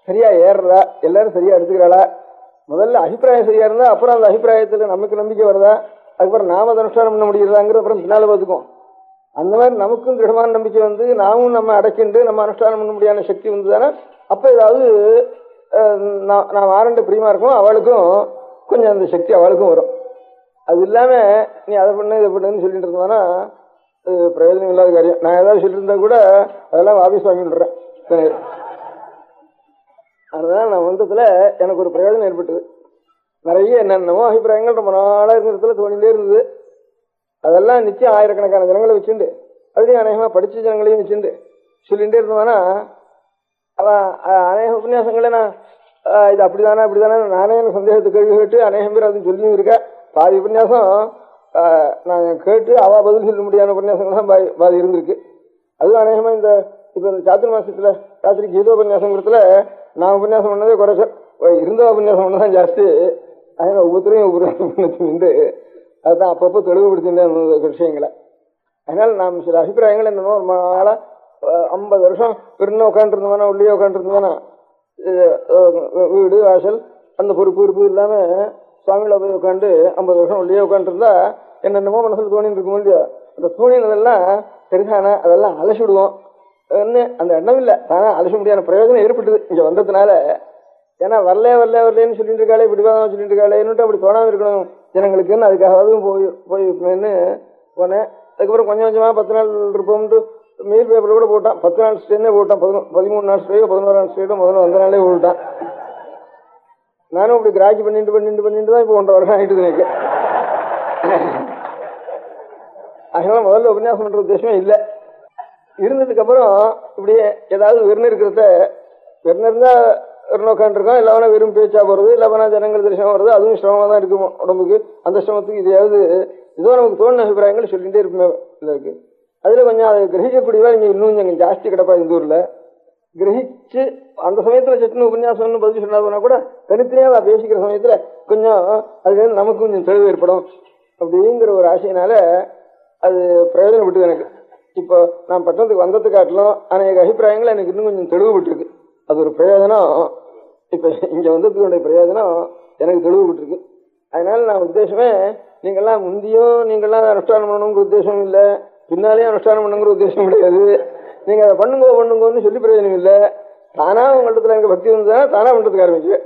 சரியா ஏறுறதா, எல்லாரும் சரியா எடுத்துக்கிறாளா, முதல்ல அபிப்பிராயம் சரியா இருந்தா அப்புறம் அந்த அபிப்பிராயத்துல நமக்கு நம்பிக்கை வருதா, அதுக்கப்புறம் நாம அதை அனுஷ்டானம் பண்ண முடியறதாங்கிற அப்புறம் பின்னால பார்த்துக்கும். அந்த மாதிரி நமக்கும் திடமான நம்பிக்கை வந்து நாமும் நம்ம அடைக்கிண்டு நம்ம அனுஷ்டானம் பண்ண முடியாத சக்தி வந்துதானே அப்ப ஏதாவது நான் வாரண்ட பிரியமா இருக்கும் அவளுக்கும் கொஞ்சம் அந்த சக்தி அவளுக்கும் வரும். அது இல்லாம நீ அதை பண்ண இதை பண்ணுன்னு சொல்லிட்டு இருந்தோம்னா பிரயோஜனம் இல்லாத காரியம். நான் ஏதாவது சொல்லிட்டு இருந்தா கூட அதெல்லாம் ஆபீஸ் வாங்கி விடுறேன். அதனால நான் வந்ததுல எனக்கு ஒரு பிரயோஜனம் ஏற்பட்டது. நிறைய என்னென்னமோ அபிப்பிராயங்கள் ரொம்ப நாளா இருக்கிறதுல தோணிட்டே இருந்தது. அதெல்லாம் நிச்சயம் ஆயிரக்கணக்கான ஜனங்களை வச்சுண்டு அதுலேயும் அநேகமா படிச்ச ஜனங்களையும் வச்சுண்டு சொல்லிகிட்டே இருந்தோம்னா அவன் அநேக உபன்யாசங்களை நான் இது அப்படிதானா இப்படிதானே நானே எனக்கு சந்தேகத்தை கேள்வி கேட்டு அநேகம் பேர் அதுவும் சொல்லியும் இருக்கேன். பாதி உபன்யாசம் நான் கேட்டு அவ பதில் சொல்ல முடியாத உபன்யாசங்கள் தான் பாதி இருந்திருக்கு. அதுவும் அநேகமா இந்த இப்ப இந்த சாத்திர மாசத்துல ராத்திரி கீதோபன்யாசங்கிறதுல நான் உபன்யாசம் பண்ணதே குறைச்சல், இருந்த உபன்யாசம் பண்ணதான் ஜாஸ்தி. அதனால ஒவ்வொருத்தரையும் உபன்யாசம் பண்ணு அதுதான் அப்பப்போ தெளிவுபடுத்திட்டு விஷயங்களை. அதனால நாம் சில அபிப்பிராயங்கள் என்னமோ ரொம்ப நாளா 50 வருஷம் பெருன்னு உட்காந்துருந்தோம்னா உள்ளே உட்காந்துருந்தோம்னா வீடு வாசல் அந்த பொறுப்பு இல்லாம சுவாமியில போய் உட்காந்து 50 வருஷம் உள்ளே உட்காந்துருந்தா என்னென்னமோ மனசுல தோணிட்டு இருக்கும் இல்லையா, அந்த தோணினதெல்லாம் சரிதானா அதெல்லாம் அலசிவிடுவோம். அந்த எண்ணம் இல்லை தானே அலச முடியாத பிரயோஜனம் ஏற்பட்டது இங்க வந்ததுனால. ஏன்னா வரலேன்னு சொல்லிட்டு இருக்காளே பிடிவாதம் சொல்லிட்டு இருக்காளேன்னு அப்படி தோணாம இருக்கணும் ஜனங்களுக்குன்னு அதுக்காக போயின்னு போனேன். அதுக்கப்புறம் கொஞ்சம் கொஞ்சமா 10 நாள் இருப்போம்ட்டு மெயில் பேப்பர்ல கூட போட்டான். 10 நாள் ஸ்டேனே போட்டான், 13 நாள் ஸ்டேயோ 11 நாள் ஸ்டேயோ முதல்ல வந்த நாளே போட்டான். நானும் இப்படி கிராக்கி பண்ணிட்டு தான் இப்போ 1.5 வருஷம் ஆயிட்டு எனக்கு. அதனால முதல்ல உபன்யாசம் பண்ற உத்தேசமே இல்லை. இருந்ததுக்கு அப்புறம் இப்படியே ஏதாவது வெறும் இருக்கிறத வெறும் இருந்தா உட்காந்துருக்கோம், இல்லவனா வெறும் பேச்சா போறது, இல்லவனா ஜனங்கள் தரிசனம் வருது, அதுவும் சிரமமா தான் இருக்கும் உடம்புக்கு. அந்த சிரமத்துக்கு இதையாவது ஏதோ நமக்கு தோணுன அபிப்பிராயங்கள் சொல்லிட்டே இருக்குமே இருக்கு. அதுல கொஞ்சம் அதை கிரகிக்கக்கூடியவா நீங்க இன்னும் கொஞ்சம் ஜாஸ்தி கிடப்பா இந்த ஊர்ல கிரகிச்சு அந்த சமயத்துல சட்டுன்னு உபன்யாசம்னு பதில் சொன்னா கூட தனித்தனியா பேசிக்கிற சமயத்துல கொஞ்சம் அதுல நமக்கு கொஞ்சம் தெளிவு ஏற்படும் அப்படிங்கிற ஒரு ஆசையினால அது பிரயோஜனப்பட்டு எனக்கு. இப்போ நான் பட்டணத்துக்கு வந்தது காட்டிலும் அநேக அபிப்பிராயங்கள் எனக்கு இன்னும் கொஞ்சம் தெளிவுபட்டுருக்கு. அது ஒரு பிரயோஜனம். இப்ப இங்க வந்ததுடைய பிரயோஜனம் எனக்கு தெளிவுபட்டுருக்கு. அதனால நான் உத்தேசமே நீங்கெல்லாம் முந்தியும் நீங்கெல்லாம் அனுஷ்டானம் பண்ணணுங்கிற உத்தேசம் இல்லை, பின்னாலேயும் அனுஷ்டானம் பண்ணுங்கிற உத்தேசம் கிடையாது. நீங்க அதை பண்ணுங்கன்னு சொல்லி பிரயோஜனம் இல்லை. தானா உங்களிடத்துல எனக்கு பக்தி வந்ததுன்னா தானா பண்றதுக்கு ஆரம்பிச்சு.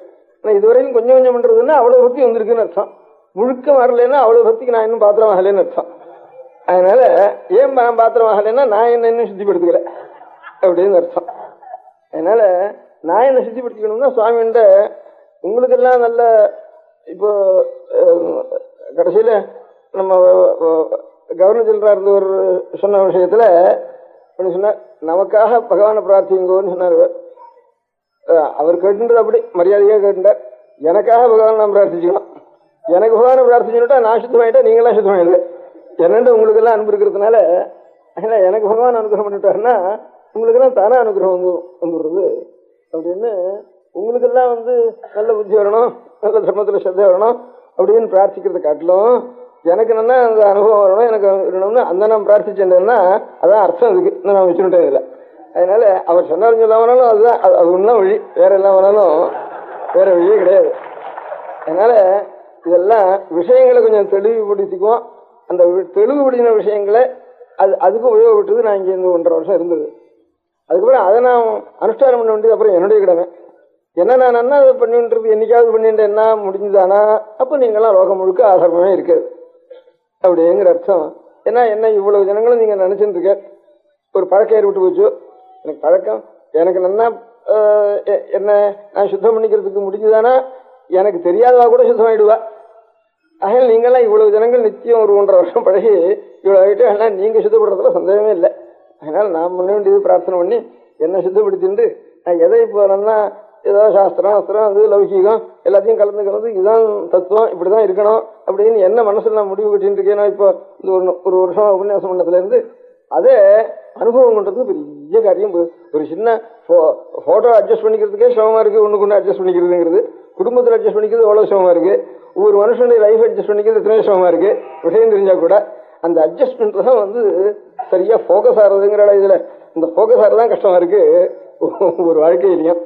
ஆனா இதுவரையும் கொஞ்சம் கொஞ்சம் பண்றதுன்னா அவ்வளவு பக்தி வந்திருக்குன்னு அர்த்தம். முழுக்க வரலன்னா அவ்வளவு பக்திக்கு நான் இன்னும் பாத்திரம் ஆகலன்னு அர்த்தம். அதனால ஏன் நான் பாத்திரம் ஆகலைன்னா நான் என்ன இன்னும் சுத்திப்படுத்திக்கல அப்படின்னு அர்த்தம். அதனால நான் என்ன சுத்திப்படுத்திக்கணும்னா சுவாமிகிட்ட உங்களுக்கெல்லாம் நல்ல இப்போ கடைசியில நம்ம கவர்னர் ஜெனரலா இருந்த ஒரு சொன்ன விஷயத்துல சொன்னார், நமக்காக பகவானை பிரார்த்திங்கோன்னு சொன்னார். அவர் கேட்டுன்றது அப்படி மரியாதையா கேட்டுட்டார். எனக்காக பகவான் நான் பிரார்த்திச்சுக்கணும். எனக்கு பகவானை பிரார்த்திச்சுட்டா நான் சுத்தமாயிட்டா நீங்களாம் சுத்தமாயிடுது. என்னென்று உங்களுக்கு எல்லாம் அனுப்பி இருக்கிறதுனால எனக்கு பகவான் அனுகிரகம் பண்ணிட்டாருன்னா உங்களுக்கு எல்லாம் தானே அனுகிரகம் வந்துடுறது அப்படின்னு உங்களுக்கெல்லாம் நல்ல புத்தி வரணும், நல்ல தர்மத்துல ஸ்ரத்தை வரணும் அப்படின்னு பிரார்த்திக்கிறத காட்டிலும் எனக்கு நல்லா அந்த அனுபவம் வரணும், எனக்கு வரணும்னு அந்த நான் பிரார்த்திச்சேன்னா அதான் அர்த்தம் இருக்கு. நான் வச்சுட்டேன் இதுல. அதனால அவர் சொன்னாலும் சொல்லாமனாலும் அதுதான் அது ஒன்றும் வழி, வேற எல்லாம் வேணாலும் வேற வழியே கிடையாது. அதனால இதெல்லாம் விஷயங்களை கொஞ்சம் தெளிவுபடுத்திக்குவோம். அந்த தெளிவுபடுத்தின விஷயங்களை அதுக்கு உபயோகப்பட்டது. நான் இங்கே இருந்து 1.5 வருஷம் இருந்தது. அதுக்கப்புறம் அதை நான் அனுஷ்டானம் பண்ண வேண்டியது அப்புறம் என்னுடைய கடமை. என்ன நான் என்ன அதை பண்ணின்றது என்னைக்காவது பண்ணிட்டு என்ன முடிஞ்சுதானா அப்போ நீங்கள்லாம் லோகம் முழுக்க ஆசிரமே இருக்காது அப்படிங்கிற அர்த்தம். ஏன்னா என்ன இவ்வளவு ஜனங்களும் நீங்க நினைச்சுட்டு இருக்க ஒரு பழக்கம் ஏற்பட்டு போச்சு. எனக்கு பழக்கம் எனக்கு நல்லா என்ன நான் சுத்தம் பண்ணிக்கிறதுக்கு முடிஞ்சுதானா எனக்கு தெரியாதவா கூட சுத்தமாயிடுவா. ஆக நீங்கெல்லாம் இவ்வளவு ஜனங்கள் நிச்சயம் ஒரு 1.5 வருஷம் பழகி இவ்வளவு ஆகிட்டு ஆனால் நீங்க சுத்தப்படுறதுல சந்தேகமே இல்லை. அதனால நான் பண்ண வேண்டியது பிரார்த்தனை பண்ணி என்ன சுத்தப்படுத்திட்டு நான் எதை இப்போ நல்லா ஏதோ சாஸ்திரம் அஸ்திரம் அது லௌகிகம் எல்லாத்தையும் கலந்துக்கிறது இதுதான் தத்துவம் இப்படிதான் இருக்கணும் அப்படின்னு என்ன மனசுல நான் முடிவு கட்டின்னு இருக்கேன்னா இப்போ இந்த ஒரு வருஷம் உபன்யாசம் பண்ணதுல இருந்து அதே அனுபவம் பண்றது பெரிய காரியம். ஒரு சின்ன போட்டோ அட்ஜஸ்ட் பண்ணிக்கிறதுக்கே சிரமமா இருக்கு, ஒண்ணுக்கு ஒண்ணு அட்ஜஸ்ட் பண்ணிக்கிறதுங்கிறது. குடும்பத்தில் அட்ஜஸ்ட் பண்ணிக்கிறது எவ்வளவு சிரமமா இருக்கு, ஒவ்வொரு மனுஷனுடைய லைஃப் அட்ஜஸ்ட் பண்ணிக்கிறது எத்தனை சிரமமா இருக்கு. விஷயம் தெரிஞ்சா கூட அந்த அட்ஜஸ்ட்மெண்ட் தான் சரியா போக்கஸ் ஆறதுங்கிற இதுல இந்த போக்கஸ் ஆறதான் கஷ்டமா இருக்கு ஒரு வாழ்க்கையிலையும்.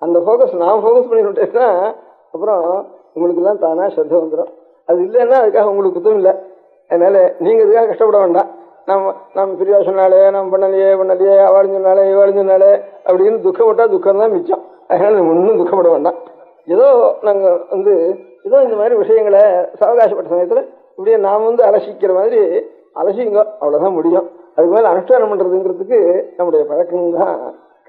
அந்த போக்கஸ் நான் போக்கஸ் பண்ணிட்டேன்னா அப்புறம் உங்களுக்கு எல்லாம் தானா ஸ்ரத்த வந்துடும். அது இல்லைன்னா அதுக்காக உங்களுக்கு குத்தம் இல்லை. அதனால நீங்க இதுக்காக கஷ்டப்பட வேண்டாம். நம்ம பிரியா சொன்னாலே நம்ம பண்ணலையே அவள் சொன்னாலே அப்படின்னு துக்கப்பட்டா துக்கம் தான் மிச்சம். அதனால ஒன்றும் துக்கப்பட வேண்டாம். ஏதோ நாங்க ஏதோ இந்த மாதிரி விஷயங்களை சாவகாசப்பட்ட சமயத்துல இப்படியே நாம் அலசிக்கிற மாதிரி அலசிங்க, அவ்வளவுதான் முடியும். அதுக்கு மேல அனுஷ்டானம் பண்றதுங்கிறதுக்கு நம்முடைய பழக்கம் தான்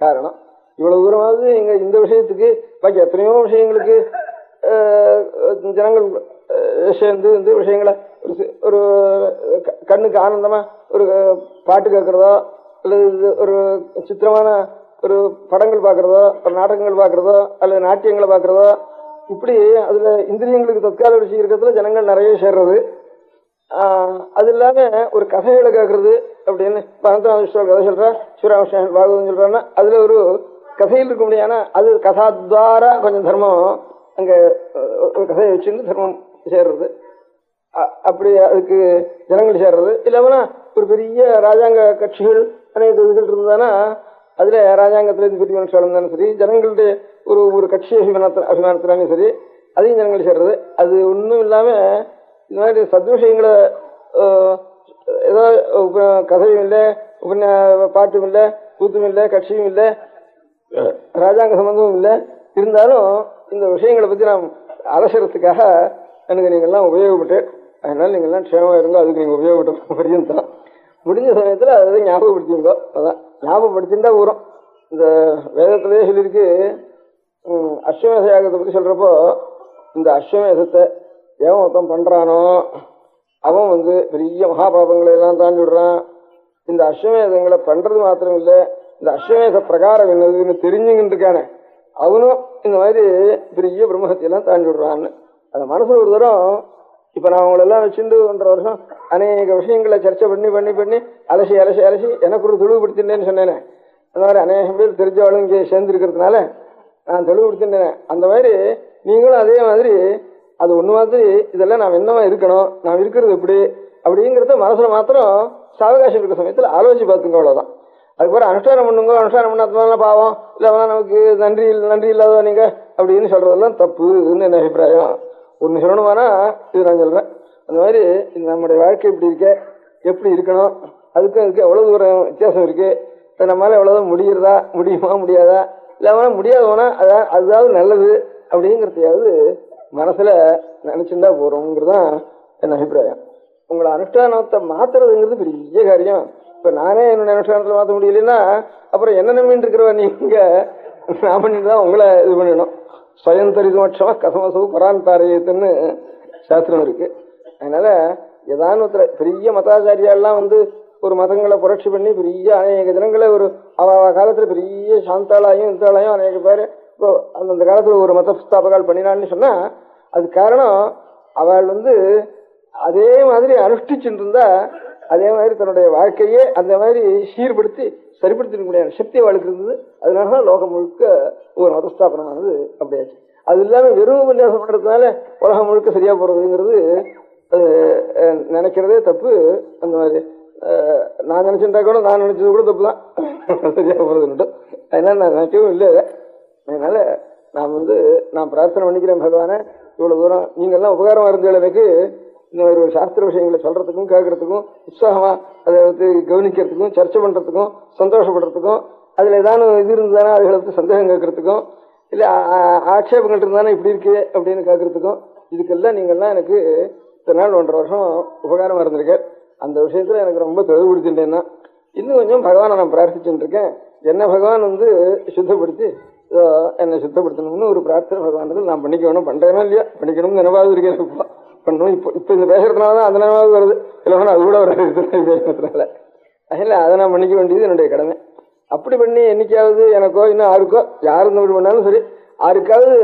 காரணம். இவ்வளவு தூரமாவது எங்க இந்த விஷயத்துக்கு பாக்கி எத்தனையோ விஷயங்களுக்கு ஜனங்கள் சேர்ந்து விஷயங்களை ஒரு கண்ணுக்கு ஆனந்தமா ஒரு பாட்டு கேட்கறதோ அல்லது ஒரு சித்திரமான ஒரு படங்கள் பார்க்கறதோ ஒரு நாடகங்கள் பார்க்கறதோ அல்லது நாட்டியங்களை பார்க்கறதோ இப்படி அதுல இந்திரியங்களுக்கு தற்கால ருசி இருக்கிறதுல ஜனங்கள் நிறைய சேர்றது. அது இல்லாம ஒரு கதைகளை கேட்கறது அப்படின்னு அனந்தநாத கதை சொல்ற, ஸ்ரீராமகிருஷ்ணன் பாகவதம் சொல்றான்னா அதுல ஒரு கதையில் இருக்க முடியாதுன்னா அது கதாத்வாரா கொஞ்சம் தர்மம் அங்க ஒரு கதையை வச்சுன்னு தர்மம் சேர்றது. அப்படி அதுக்கு ஜனங்கள் சேர்றது. இல்லாமனா ஒரு பெரிய ராஜாங்க கட்சிகள் அனைத்து இதுகள் இருந்தானா அதுல ராஜாங்கத்துல இருந்து பெரிய மனுஷாலும் இருந்தாலும் சரி, ஜனங்களுடைய ஒரு கட்சி அபிமானத்தினாலும் சரி அதையும் ஜனங்கள் சேர்றது. அது ஒன்றும் இல்லாம இந்த மாதிரி சத்விஷயங்களை ஏதோ கதையும் இல்லை, பாட்டும் இல்லை, கூத்தும் இல்லை, கட்சியும் இல்லை, ராஜாங்க சம்பந்தமும் இல்லை. இருந்தாலும் இந்த விஷயங்களை பத்தி நாம் அலசறதுக்காக எனக்கு நீங்கள்லாம் உபயோகப்பட்டு அதனால நீங்கள்லாம் க்ஷேமமா இருங்க. அதுக்கு நீங்க உபயோகப்பட்ட வரையும் தான் முடிஞ்ச சமயத்துல அதை ஞாபகப்படுத்திங்கோ. அதான் ஞாபகப்படுத்தின்னு தான் வரும். இந்த வேதத்திலேயே சொல்லியிருக்கு. அஸ்வமேத யாகத்தை பத்தி சொல்றப்போ இந்த அஸ்வமேதத்தை எவன் ஒருத்தன் பண்றானோ அவன் பெரிய மகாபாபங்களை எல்லாம் தாண்டி விடுறான். இந்த அஸ்வமேதங்களை பண்றது மாத்திரம் இல்லை, இந்த அஸ்வமேத பிரகாரம் என்னதுன்னு தெரிஞ்சுக்கிட்டு இருக்கானே அவனும் இந்த மாதிரி பெரிய பிரம்மஹத்தியெல்லாம் தாண்டி விடுறான்னு. அந்த மனசு ஒரு தரம் இப்ப நான் உங்களெல்லாம் வச்சுட்டு 1.5 வருஷம் அநேக விஷயங்களை சர்ச்சை பண்ணி பண்ணி பண்ணி அலசி அலசி அலசி எனக்கு ஒரு தெளிவுபடுத்தினேன்னு சொன்னேனே. அந்த மாதிரி அநேகம் பேர் தெரிஞ்சவாளும் இங்கே சேர்ந்துருக்கிறதுனால நான் தெளிவுபடுத்தினேன். அந்த மாதிரி நீங்களும் அதே மாதிரி அது ஒண்ணு மாதிரி இதெல்லாம் நாம் என்னவா இருக்கணும், நாம் இருக்கிறது எப்படி அப்படிங்கிறத மனசுல மாத்திரம் சாவகாசம் இருக்கிற சமயத்துல ஆலோசி பார்த்துங்க. அவ்வளவுதான். அதுக்கப்புறம் அனுஷ்டானம் பண்ணுங்க. அனுஷ்டானம் பண்ணாதனால பாவம் இல்ல நமக்கு நன்றி இல்லாத நீங்க அப்படின்னு சொல்றதெல்லாம் தப்புன்னு என்ன அபிப்பிராயம். ஒண்ணு சொல்லணுமானா இது நான் சொல்றேன். அந்த மாதிரி நம்முடைய வாழ்க்கை இப்படி இருக்க, எப்படி இருக்கணும், அதுக்கு எவ்வளவு தூரம் வித்தியாசம் இருக்கு, நம்மளால எவ்வளவு முடியுமா முடியாதா, இல்லாம முடியாதவனா அதுதான் நல்லது அப்படிங்கறதையாவது மனசுல நினைச்சுட்டா போறோங்கிறதான் என் அபிப்பிராயம். உங்களை அனுஷ்டானத்தை மாத்துறதுங்கிறது பெரிய காரியம். இப்ப நானே என்னோட அனுஷ்டானத்துல மாற்ற முடியலன்னா அப்புறம் என்ன நம்பின்னு இருக்கிறவ நீங்க நான் பண்ணிட்டுதான் உங்களை இது பண்ணணும். ஸ்வயந்தரிதமட்சமா கசமசவு பராந்தாரியத்துன்னு சாஸ்திரம் இருக்கு. அதனால ஏதான பெரிய மதாச்சாரியாலாம் ஒரு மதங்களை புரட்சி பண்ணி பெரிய அநேக ஜனங்களை ஒரு காலத்துல பெரிய சாந்தாளாயும் இந்தாளையும் அநேக பேர் இப்போ அந்தந்த காலத்துல ஒரு மத ஸ்தாபகால் பண்ணினான்னு சொன்னா அது காரணம் அவள் அதே மாதிரி அனுஷ்டிச்சுட்டு இருந்தா அதே மாதிரி தன்னுடைய வாழ்க்கையே அந்த மாதிரி சீர்படுத்தி சரிப்படுத்திக்க முடியாது சக்தி அவளுக்கு இருந்தது. அதனாலதான் லோகம் முழுக்க ஒரு மதஸ்தாபனமானது அப்படியாச்சு. அது இல்லாம வெறும் உபன்யாசம் பண்றதுனால உலகம் முழுக்க சரியா போறதுங்கிறது நினைக்கிறதே தப்பு. அந்த மாதிரி நான் நினைச்சுட்டா கூட நான் நினைச்சது கூட தப்பு தான் சரியா போறதுன்னு. அதனால நான் நினைக்கவும் இல்லை. அதனால நான் பிரார்த்தனை பண்ணிக்கிறேன் பகவானை, இவ்வளவு தூரம் நீங்கள்லாம் உபகாரமா இருந்தீங்க எனக்கு இந்த மாதிரி ஒரு சாஸ்திர விஷயங்களை சொல்றதுக்கும் கேட்கறதுக்கும் உற்சாகமா அதை கவனிக்கிறதுக்கும் சர்ச்சை பண்றதுக்கும் சந்தோஷப்படுறதுக்கும் அதுல ஏதாவது இது இருந்தானே அதுகளுக்கு சந்தேகம் கேட்கறதுக்கும் இல்ல ஆட்சேபங்கள் இருந்தானே இப்படி இருக்கு அப்படின்னு கேட்கறதுக்கும் இதுக்கெல்லாம் நீங்கள்லாம் எனக்கு இத்தனை நாள் 1.5 வருஷம் உபகாரமா இருந்திருக்கேன். அந்த விஷயத்துல எனக்கு ரொம்ப தெளிவுபடுத்திட்டேன்னா இன்னும் கொஞ்சம் பகவானை நான் பிரார்த்திச்சுட்டு இருக்கேன். என்ன பகவான் சுத்தப்படுத்தி என்னை சுத்தப்படுத்தணும்னு ஒரு பிரார்த்தனை பகவான் நான் பண்ணிக்க வேணும். பண்றேனா இல்லையா, பண்ணிக்கணும்னு நினைவாவது இருக்கேன். பண்ணணும். இப்ப இந்த பேசுறதுனாலதான் அந்த நினைவாவது வருது. இல்லைன்னா அது கூட பேசுறதுனால அதில் அதை நான் பண்ணிக்க வேண்டியது என்னுடைய கடமை. அப்படி பண்ணி என்னைக்காவது எனக்கோ இன்னும் யாருக்கோ யாரு இந்த மாதிரி பண்ணாலும் சரி யாருக்காவது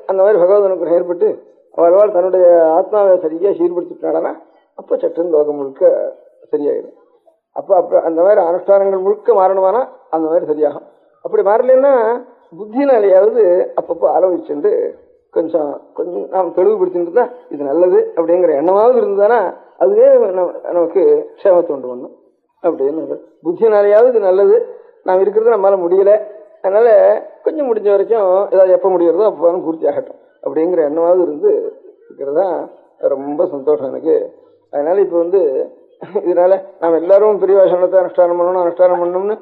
அந்த மாதிரி பகவத் அனுகிரகம் ஏற்பட்டு அவள் தன்னுடைய ஆத்மாவை சரியா சீர்படுத்திட்டானா அப்ப சட்டுன்னு லோகம் முழுக்க சரியாயிடும். அப்ப அந்த மாதிரி அனுஷ்டானங்கள் முழுக்க மாறணுமானா அந்த மாதிரி சரியாகும். அப்படி மாறலன்னா புத்தினாலேயாவது அப்பப்போ ஆலோசிச்சுட்டு கொஞ்சம் நாம் தெளிவுபடுத்திட்டு இருந்தா இது நல்லது அப்படிங்கிற எண்ணமாவது இருந்ததுன்னா அதுவே நமக்கு க்ஷேமத்தை உண்டு பண்ணும். அப்படின்னு புத்தினாலேயாவது இது நல்லது, நாம் இருக்கிறது நம்மளால முடியல, அதனால கொஞ்சம் முடிஞ்ச வரைக்கும் ஏதாவது எப்ப முடியறதோ அப்போ பூர்த்தி ஆகட்டும் அப்படிங்கிற எண்ணமாவது இருந்து இருக்கிறதா ரொம்ப சந்தோஷம் எனக்கு. அதனால இப்ப இதனால நாம் எல்லாரும் பெரிய சொன்னத்தை அனுஷ்டானம் பண்ணணும்னு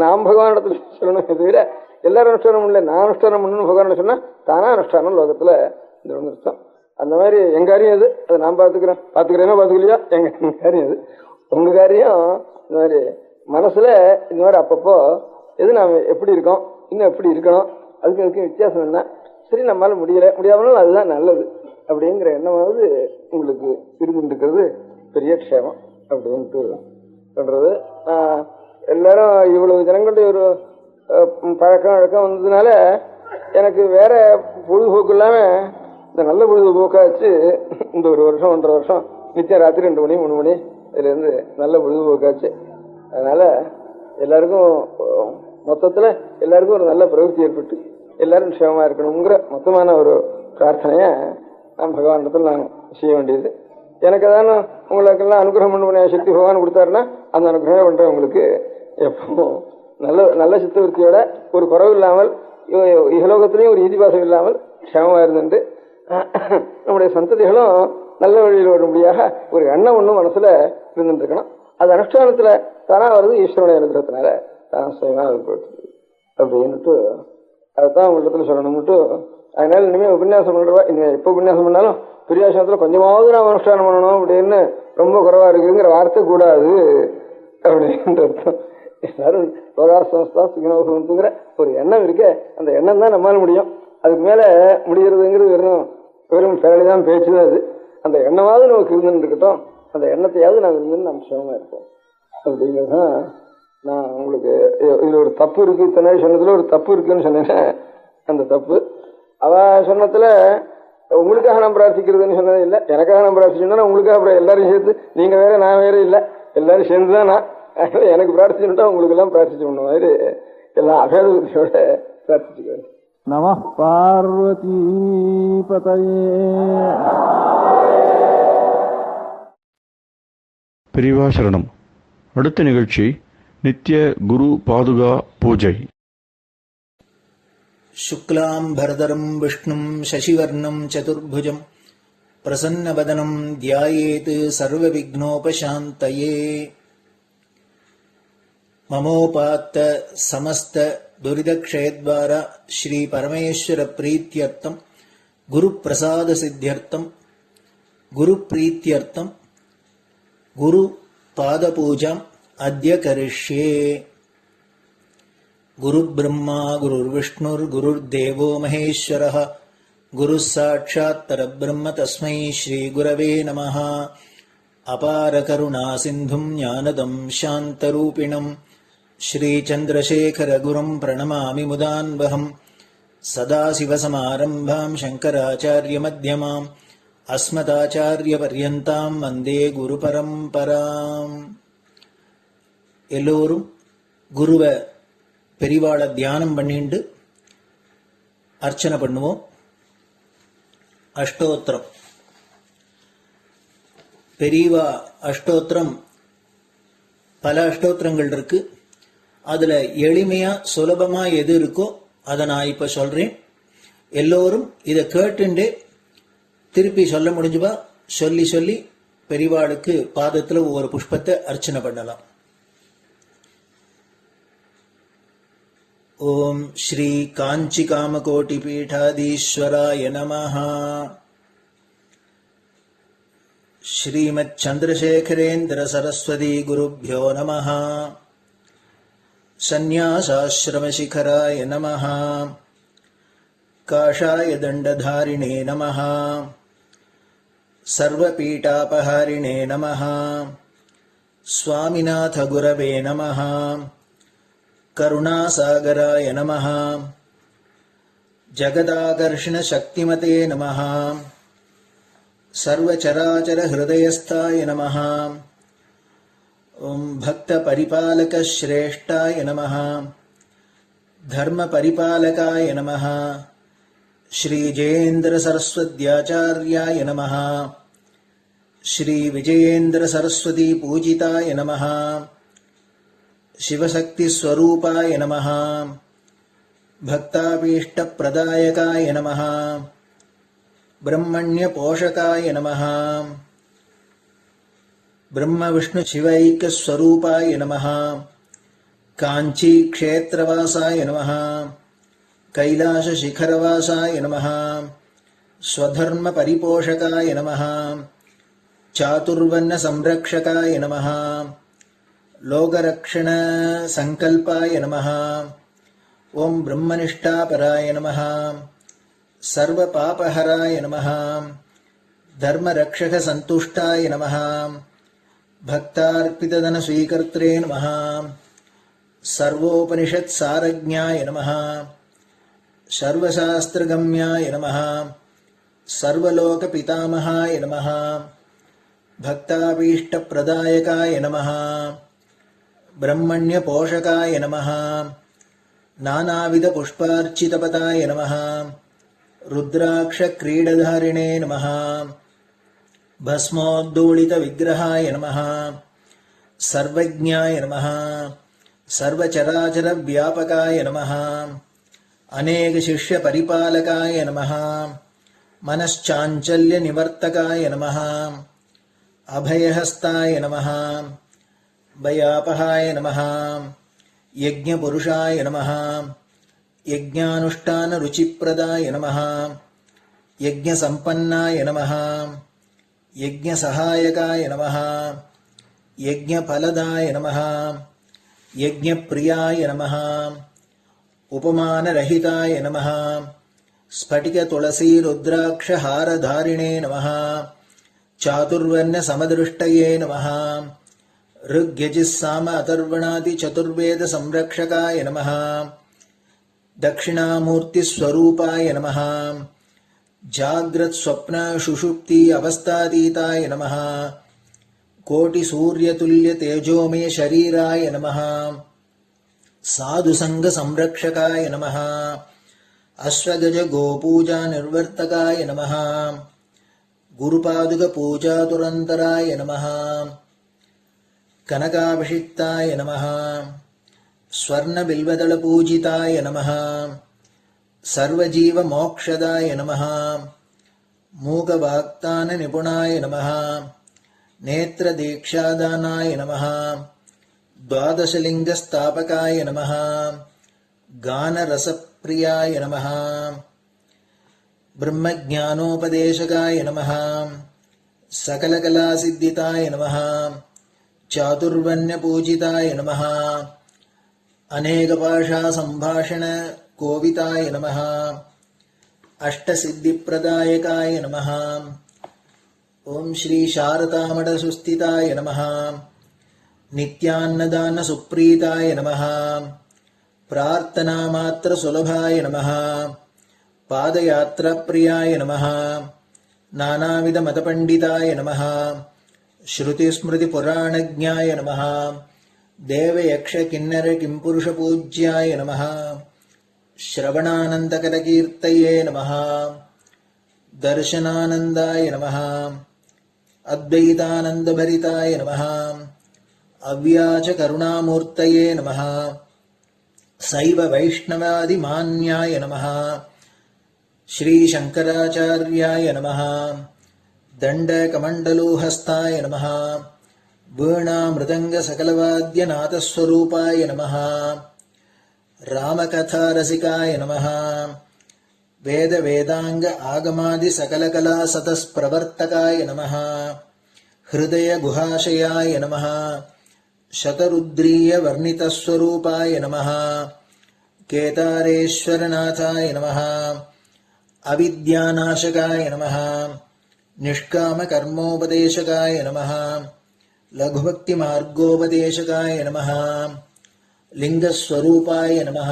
நாம் பகவான் இடத்துல சொல்லணும். தவிர எல்லாரும் அனுஷ்டானம் இல்லை, நான் அனுஷ்டானம் பண்ணணும்னு பகவான் சொன்னா தானா அனுஷ்டானம் லோகத்துல இந்த ஒன்று அர்த்தம். அந்த மாதிரி எங்க காரியம் அது நான் பாத்துக்கிறேன்னா பாத்துக்கலையா எங்க காரியம் அது. உங்க காரியம் இந்த மாதிரி மனசுல இந்த மாதிரி அப்பப்போ எது நாம எப்படி இருக்கோம் இன்னும் எப்படி இருக்கணும் அதுக்கு வித்தியாசம் என்ன, சரி நம்மளால முடியாமலும் அதுதான் நல்லது அப்படிங்கிற எண்ணமாவது உங்களுக்கு இருந்துட்டு இருக்கிறது பெரிய க்ஷேமம் அப்படின்ட்டு சொல்றது. எல்லாரும் இவ்வளவு ஜனங்களுடைய ஒரு பழக்கம் வழக்கம் வந்ததுனால எனக்கு வேற பொழுதுபோக்கு இல்லாம இந்த நல்ல பொழுதுபோக்காச்சு இந்த 1 வருஷம் 1.5 வருஷம் நிச்சயம் ராத்திரி 2 மணி 3 மணி இதுல இருந்து நல்ல பொழுதுபோக்காச்சு. அதனால எல்லாருக்கும் மொத்தத்துல எல்லாருக்கும் ஒரு நல்ல பிரவೃತ್ತಿ ஏற்பட்டு எல்லாரும் க்ஷேமமா இருக்கணுங்கிற மொத்தமான ஒரு பிரார்த்தனைய நான் பகவானிடத்தில் நான் செய்ய வேண்டியது. எனக்கு தானே உங்களுக்கெல்லாம் அனுகிரகம் பண்ண சக்தி பகவான் கொடுத்தாருன்னா அந்த அனுகிரகம் பண்றேன் உங்களுக்கு எப்பவும் நல்ல சித்தவருத்தியோட ஒரு குறவு இல்லாமல் இகலோகத்திலையும் ஒரு ஈதிபாசம் இல்லாமல் க்ஷேமமா இருந்துட்டு நம்முடைய சந்ததிகளும் நல்ல வழியில் வரும்படியாக ஒரு எண்ணம் ஒன்றும் மனசுல இருந்துட்டு இருக்கணும். அது அனுஷ்டானத்துல தானா வருது ஈஸ்வரனுடைய அனுகிரகத்தினால தானா சுயமா அப்படின்னுட்டு அதுதான் உங்களிடத்துல சொல்லணும்னுட்டு. அதனால இனிமே உபன்யாசம் பண்றவா இனிமே எப்ப உபன்யாசம் பண்ணாலும் பிரியாசனத்துல கொஞ்சமாவது நான் அனுஷ்டானம் பண்ணணும் அப்படின்னு ரொம்ப குறைவா இருக்குங்கிற வார்த்தை கூடாது அப்படின்ற அர்த்தம். எல்லாரும் யோகாசனஸ்தா சுகினோகங்கிற ஒரு எண்ணம் இருக்கு. அந்த எண்ணம் தான் நம்மளால முடியும். அதுக்கு மேல முடிகிறதுங்கிறது வெறும் பேரழிதான் பேச்சுதான். அது அந்த எண்ணமாவது நமக்கு இருந்துன்னு இருக்கட்டும், அந்த எண்ணத்தையாவது நாங்கள் இருந்து நம்ம சிரமமா இருப்போம் அப்படிங்கிறதான். நான் உங்களுக்கு இதுல ஒரு தப்பு இருக்கு, இத்தனை சொன்னதுல ஒரு தப்பு இருக்குன்னு சொன்னேன். அந்த தப்பு அவ சொன்னதுல உங்களுக்காக நான் பிரார்த்திக்கிறதுன்னு சொன்னது இல்லை, எனக்காக நான் பிரார்த்திச்சோன்னா உங்களுக்காக அப்புறம் எல்லாரும் சேர்த்து, நீங்க வேற நான் வேற இல்லை, எல்லாரும் சேர்ந்துதான் நான். எனக்கு பிரார்த்திச்சுட்டா உங்களுக்கு எல்லாம் பிரார்த்திச்சு பண்ண மாதிரி எல்லாம் அபேத புத்தியோட பிரார்த்திச்சுக்குவேன். நம பார்வதி பதயே. பெரியவா சரணம். அடுத்த நிகழ்ச்சி நித்திய குரு பாதுகா பூஜை. शुक्लां भरदरं विष्णुं शशिवर्णं चतुर्भुजं प्रसन्नवदनं ध्यायेत् सर्वविघ्नोपशान्तये. ममोपात्त समस्त दुरितक्षयद्वारा श्री परमेश्वर प्रीत्यर्थं गुरुप्रसाद सिद्ध्यर्थं गुरुप्रीत्यर्थं गुरुपादपूजाम् अद्य करिष्ये. गुरुर्ब्रह्मा गुरुर्विष्णुर्गुरुर्देवो महेश्वरः गुरुः साक्षात् परब्रह्म तस्मै श्रीगुरवे नमः. अपारकरुणासिन्धुं ज्ञानदं शान्तरूपिणं श्रीचन्द्रशेखरगुरुं प्रणमामि मुदान्वहम्. सदाशिवसमारम्भां शङ्कराचार्यमध्यमाम् अस्मदाचार्यपर्यन्तां वन्दे गुरुपरम्पराम्. எல்லோரும் குருவை பெரிவாளை தியானம் பண்ணிண்டு அர்ச்சனை பண்ணுவோம். அஷ்டோத்திரம். பெரியவா அஷ்டோத்திரம் பல அஷ்டோத்திரங்கள் இருக்கு. அதுல எளிமையா சுலபமா எது இருக்கோ அதை நான் இப்ப சொல்றேன். எல்லோரும் இதை கேட்டுண்டே திருப்பி சொல்ல முடிஞ்சுபா சொல்லி சொல்லி பெரிவாளுக்கு பாதத்துல ஒவ்வொரு புஷ்பத்தை அர்ச்சனை பண்ணலாம். ஓம் ஸ்ரீ காஞ்சி காமகோட்டி பீடாதீஸ்வராய நமஹ. ஸ்ரீமத் சந்திரசேகரேந்திர சரஸ்வதி குருभ्यो நமஹ. சந்நியாசாஸ்ரமசிகராய நமஹ. காஷாய தண்டதாரிணே நமஹ. சர்வபீடாபஹாரிணே நமஹ. स्वामिनाथ गुरवे नमः. करुणासागराय नमः. जगदाकर्षण शक्तिमते नमः. सर्वचराचर हृदयस्थाय नमः. ओम भक्त परिपालक श्रेष्ठाय नमः. धर्म परिपालकाय नमः. श्री जयेन्द्र सरस्वत्याचार्याय नमः. श्री विजयेन्द्र सरस्वती पूजिताय नमः. शिवशक्ति स्वरूपाय नमः. भक्ताभीष्ट प्रदायकाय नमः. ब्रह्मण्य पोषकाय नमः. ब्रह्म विष्णु शिवैक स्वरूपाय नमः. कांची क्षेत्रवासाय नमः. कैलाश शिखरवासाय नमः. स्वधर्म परिपोषकाय नमः. चातुर्वर्ण संरक्षकाय नमः. लोकरक्षण संकल्पाय नमः. ओम ब्रह्मनिष्ठापराय नमः. सर्वपापहराय नमः. धर्मरक्षक संतुष्टाय नमः. भक्तार्पितधन स्वीकर्त्रे नमः. सर्वोपनिषत् सारज्ञाय नमः. सर्वशास्त्रगम्याय नमः. सर्वलोक पितामहाय नमः. भक्ताभीष्ट प्रदायकाय नमः. ब्रह्मण्य पोषकाय नमः. नानाविध पुष्पार्चितपताय नमः. रुद्राक्ष क्रीडधारिणे नमः. भस्मोद्धूलित विग्रहाय नमः. सर्वज्ञाय नमः. सर्वचराचर व्यापकाय नमः. अनेक शिष्य परिपालकाय नमः. मनश्चाञ्चल्य निवर्तकाय नमः. अभयहस्ताय नमः. भयापहाय नमः. यज्ञपुरुषाय नमः. यज्ञानुष्ठान रुचिप्रदाय नमः. यज्ञसम्पन्नाय नमः. यज्ञसहायकाय नमः. यज्ञफलदाय नमः. यज्ञप्रियाय नमः. उपमानरहिताय नमः. स्फटिक तुलसी रुद्राक्ष हारधारिणे नमः. चातुर्वर्ण समदृष्टये नमः. ऋग्यजुस्साम अथर्वणादि चतुर्वेद संरक्षकाय नमः. दक्षिणामूर्ति स्वरूपाय नमः. जाग्रत् स्वप्न सुषुप्ति अवस्थातीताय नमः कोटि सूर्यतुल्य तेजोमय शरीराय नमः साधुसंग संरक्षकाय नमः अश्वगज गोपूजा निर्वर्तकाय नमः गुरुपादुक पूजा तुरंतराय नमः कनकाभिषिक्ताय नमः स्वर्ण बिल्वदल पूजिताय नमः सर्वजीव मोक्षदाय नमः मूकवाक्तान निपुणाय नमः नेत्र दीक्षादानाय नमः द्वादशलिंग स्थापकाय नमः गान रसप्रियाय नमः ब्रह्मज्ञानोपदेशकाय नमः सकलकलासिद्धिताय नमः चातुर्वण्य पूजिताय नमः अनेकभाषा संभाषण कोविताय नमः अष्टसिद्धिप्रदायकाय नमः ओम श्री शारदामठ सुस्थिताय नमः नित्यान्नदान सुप्रीताय नमः प्रार्थना मात्र सुलभाय नमः पादयात्रा प्रियाय नमः नानाविध मतपंडिताय नमः श्रुति स्मृति पुराणज्ञाय नमः देव यक्ष किन्नर किंपुरुष पूज्याय नमः श्रवणानंदकरकीर्तये नमः दर्शनानंदाय नमः अद्वैतानंदभरिताय नमः अव्याच करुणामूर्तये नमः शैव वैष्णवादिमान्याय नमः श्री शंकराचार्याय नमः दंडकमंडलोहस्ताय नमः वीणा मृदंग सकलवाद्यनाथस्वरूपाय नमः रामकथा रसिकाय नमः वेद वेदांग आगमादि सकलकला सतस्प्रवर्तकाय नमः हृदय गुहाशयाय नमः शतरुद्रीय वर्णितस्वरूपाय नमः केदारेश्वरनाथाय नमः अविद्यानाशकाय नमः निष्काम कर्मोपदेशकाय नमः लघुभक्ति मार्गोपदेशकाय नमः लिंगस्वरूपाय नमः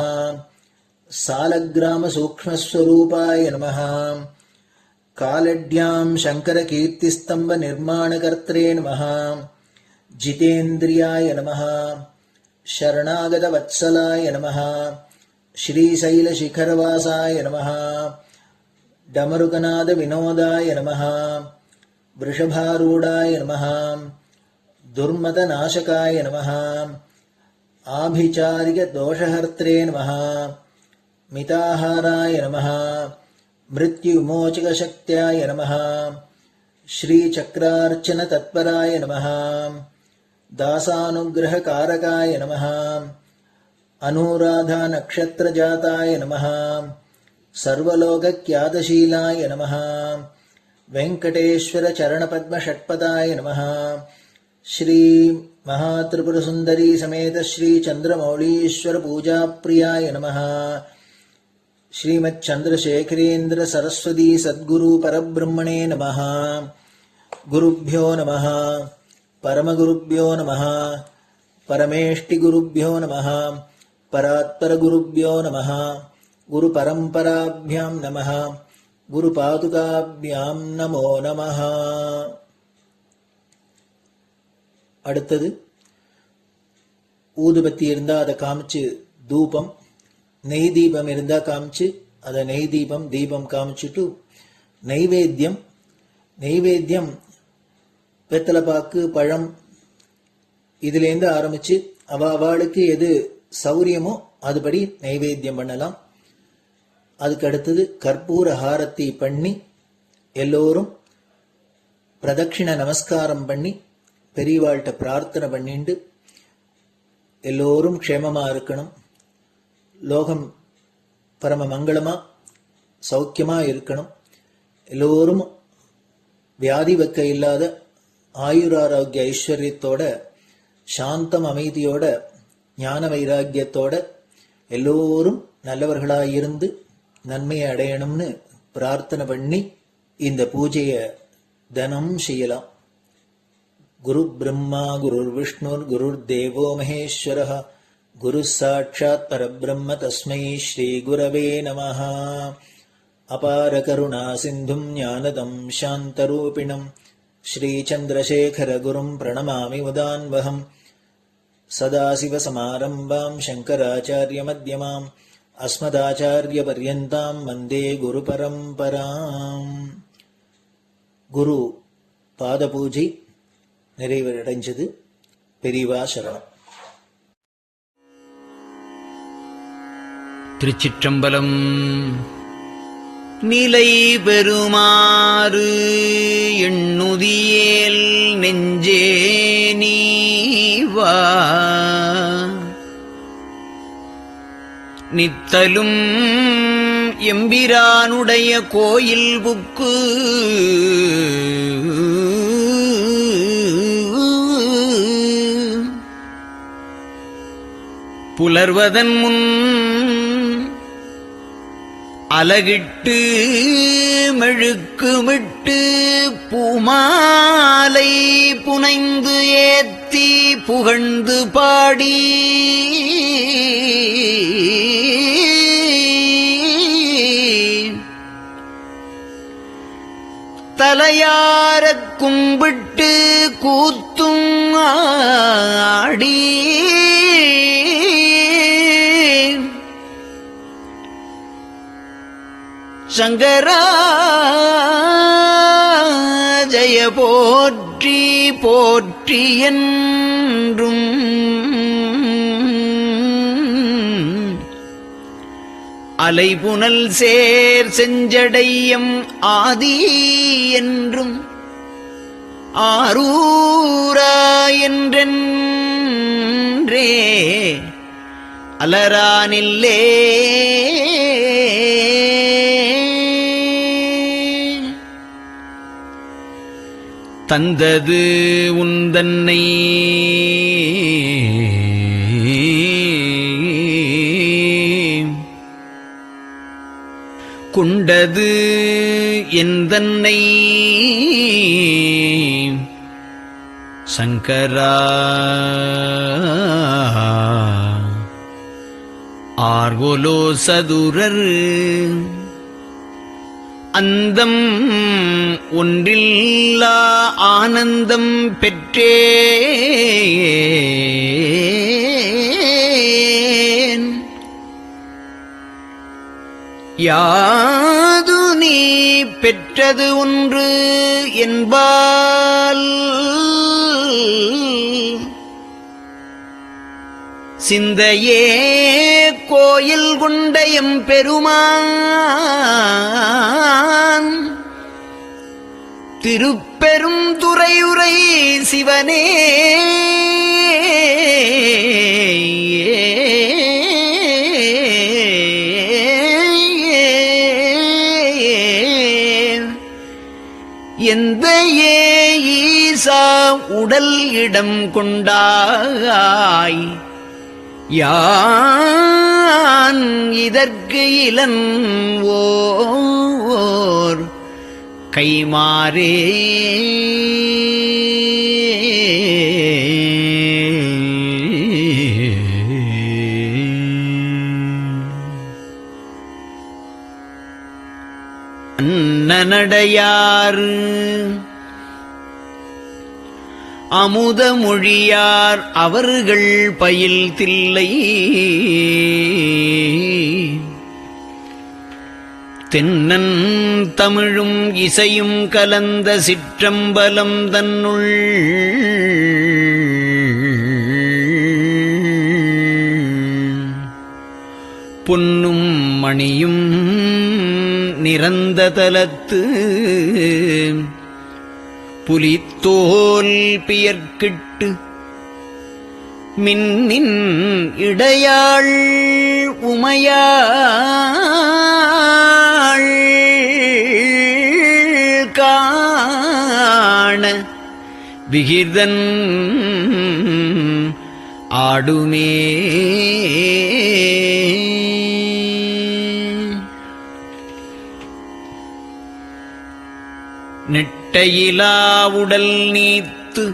सालग्राम सूक्ष्मस्वरूपाय नमः कालड्यां शंकर कीर्तिस्तंभ निर्माणकर्त्रे नमः जितेन्द्रियाय नमः शरणागत वत्सलाय नमः श्रीशैल शिखरवासाय नमः डमरुकनाद विनोदाय नमः वृषभारूढ़ाय नमः दुर्मदनाशकाय नमः आभिचारिक दोषहर्त्रे नमः मिताहाराय नमः मृत्युविमोचकशक्त्याय नमः श्रीचक्रार्चन तत्पराय नमः दासानुग्रहकारकाय नमः अनुराधा नक्षत्रजाताय नमः सर्वलोकख्यातशीलाय नमः वेंकटेश्वर चरणपद्म षट्पदाय नमः श्री महात्रिपुर सुंदरी समेत श्री चंद्रमौलीश्वर पूजा प्रियाय नमः श्रीमच्चंद्रशेखरेन्द्र सरस्वती सद्गुरु परब्रह्मणे नमः गुरुभ्यो नमः परमगुरुभ्यो नमः परमेष्टिगुरुभ्यो नमः परात्परगुरुभ्यो नमः गुरुपरंपराभ्यां नमः गुरुपादुकाभ्यां नमो नमः. அடுத்தது ஊதுபத்தி இருந்தா அதை காமிச்சு தூபம், நெய் தீபம் இருந்தா காமிச்சு அதை நெய் தீபம் தீபம் காமிச்சுட்டு நைவேத்தியம் வெத்தலைப்பாக்கு பழம் இதுலேருந்து ஆரம்பிச்சு அவளுக்கு எது சௌரியமோ அதுபடி நைவேத்தியம் பண்ணலாம். அதுக்கு அடுத்தது கற்பூர ஹாரத்தி பண்ணி எல்லோரும் பிரதட்சிண நமஸ்காரம் பண்ணி பெரியவாள்கிட்ட பிரார்த்தனை பண்ணிண்டு எல்லோரும் க்ஷேமமா இருக்கணும், லோகம் பரம மங்களமா சௌக்கியமா இருக்கணும், எல்லோரும் வியாதி வெக்க இல்லாத ஆயுராரோக்கிய ஐஸ்வர்யத்தோட சாந்தம் அமைதியோட ஞான வைராக்கியத்தோட எல்லோரும் நல்லவர்களாயிருந்து நன்மையை அடையணும்னு பிரார்த்தனை பண்ணி இந்த பூஜையை தினம் செய்யலாம். குரு பிரம்மா குருர் விஷ்ணுர் குருர் தேவோ மகேஸ்வரः குரு சாட்சாத் பரபிரம்ம தஸ்மை ஸ்ரீ குரவே நமः. அபார கருணா சிந்தும் ஞானதம் சாந்தரூபிணம் ஸ்ரீச்சந்திரசேகரகுரும் பிரணமாமி முதான்வகம் சதாசிவசமாரம்பாம் சங்கராச்சார்யமத்யமாம் அஸ்மதாச்சார்யபர்யந்தாம் வந்தே குருபரம்பராம். குரு பாதபூஜை நிறைவடைஞ்சது. பெரியவா சரணம். திருச்சிற்றம்பலம். நிலை பெறுமாறு எண்ணுதியேல் நெஞ்சே நீவா, நித்தலும் எம்பிரானுடைய கோயில் புக்கு புலர்வதன் முன் அலகிட்டு மெழுக்குமிட்டு பூமாலை புனைந்து ஏத்தி புகழ்ந்து பாடி தலையாரக் கும்பிட்டு கூத்தும் ஆடி சங்கரா ஜய போற்றி போற்றி என்றும் அலைபுனல் சேர் செஞ்சடையம் ஆதி என்றும் ஆரூரா என்றென்றே அலரானில்லே தந்தது உந்தன்னை கொண்டது எந்தன்னை சங்கரா ஆர்கோலோ சதுரர் அந்தம் ஒன்றில்லா ஆனந்தம் பெற்றேன். யாது நீ பெற்றது ஒன்று என்பால் சிந்தையே கோயில் கொண்ட எம்பெருமான் திருப்பெரும் துறையுரை சிவனே எந்த ஈசா உடல் இடம் கொண்டாய் யான் இதற்கு இலன்வோர் கைமாறே அன்னநடையார் அமுத மொழியார் அவர்கள் பயில் தில்லை தென்னன் தமிழும் இசையும் கலந்த சிற்றம்பலம் தன்னுள் பொன்னும் மணியும் நிறந்த தலத்து புலித்தோல் பியர்க்கிட்டு மின்னின் இடையாள் உமையாள் காண விகிர்தன் ஆடுமே. நெட்டையிலா உடல் நீத்து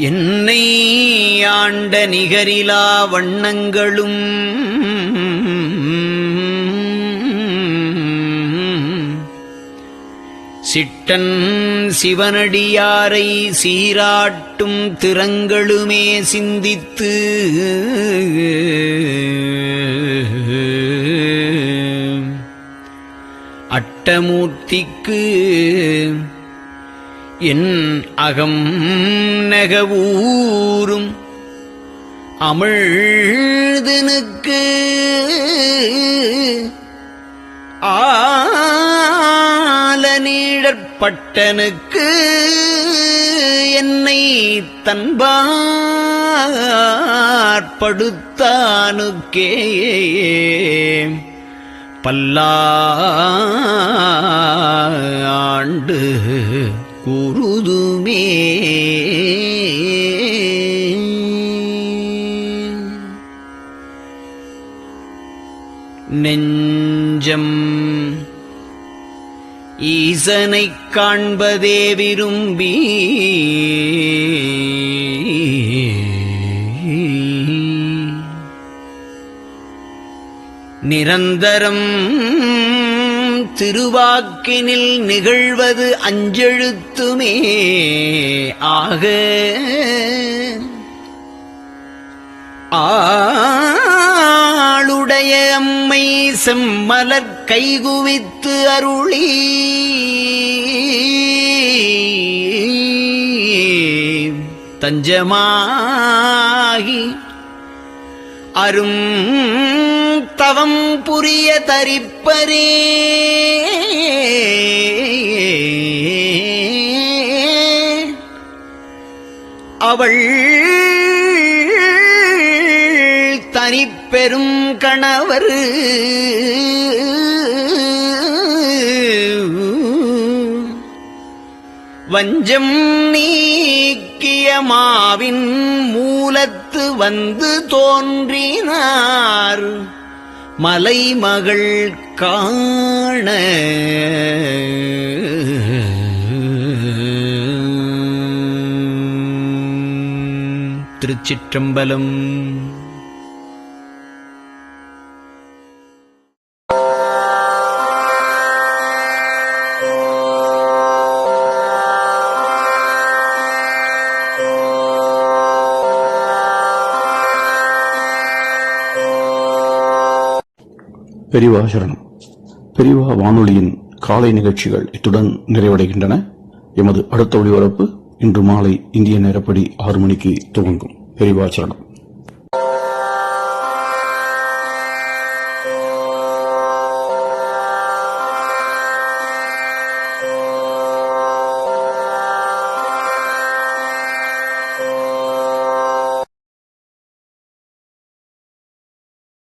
என்னை ஆண்ட நிகரிலா வண்ணங்களும் சிட்டன் சிவனடியாரை சீராட்டும் திறங்களுமே சிந்தித்து அட்டமூர்த்திக்கு என் அகம் நெகவூரும் அமிழ்தனுக்கு ஆலநீழற்பட்டனுக்கு என்னை தன்பாற்படுத்தானுக்கே பல்லாண்டு கூறுதுமே. நெஞ்சம் ஈசனைக் காண்பதே விரும்பி நிரந்தரம் திருவாக்கினில் நிகழ்வது அஞ்செழுத்துமே ஆக ஆளுடைய அம்மை செம்மலர் கைகுவித்து அருளி தஞ்சமாகி அரும் தவம் புரிய தரிப்பரே அவள் தனிப்பெரும் கணவர் வஞ்சம் நீக்கிய மாவின் மூலத்து வந்து தோன்றினார் மலைமகள் காண திருச்சிற்றம்பலம். பெரியவா சரணம். பெரியவா வானொலியின் காலை நிகழ்ச்சிகள் இத்துடன் நிறைவடைகின்றன. எமது அடுத்த ஒளிபரப்பு இன்று மாலை இந்திய நேரப்படி 6 மணிக்கு துவங்கும். பெரியவா சரணம்.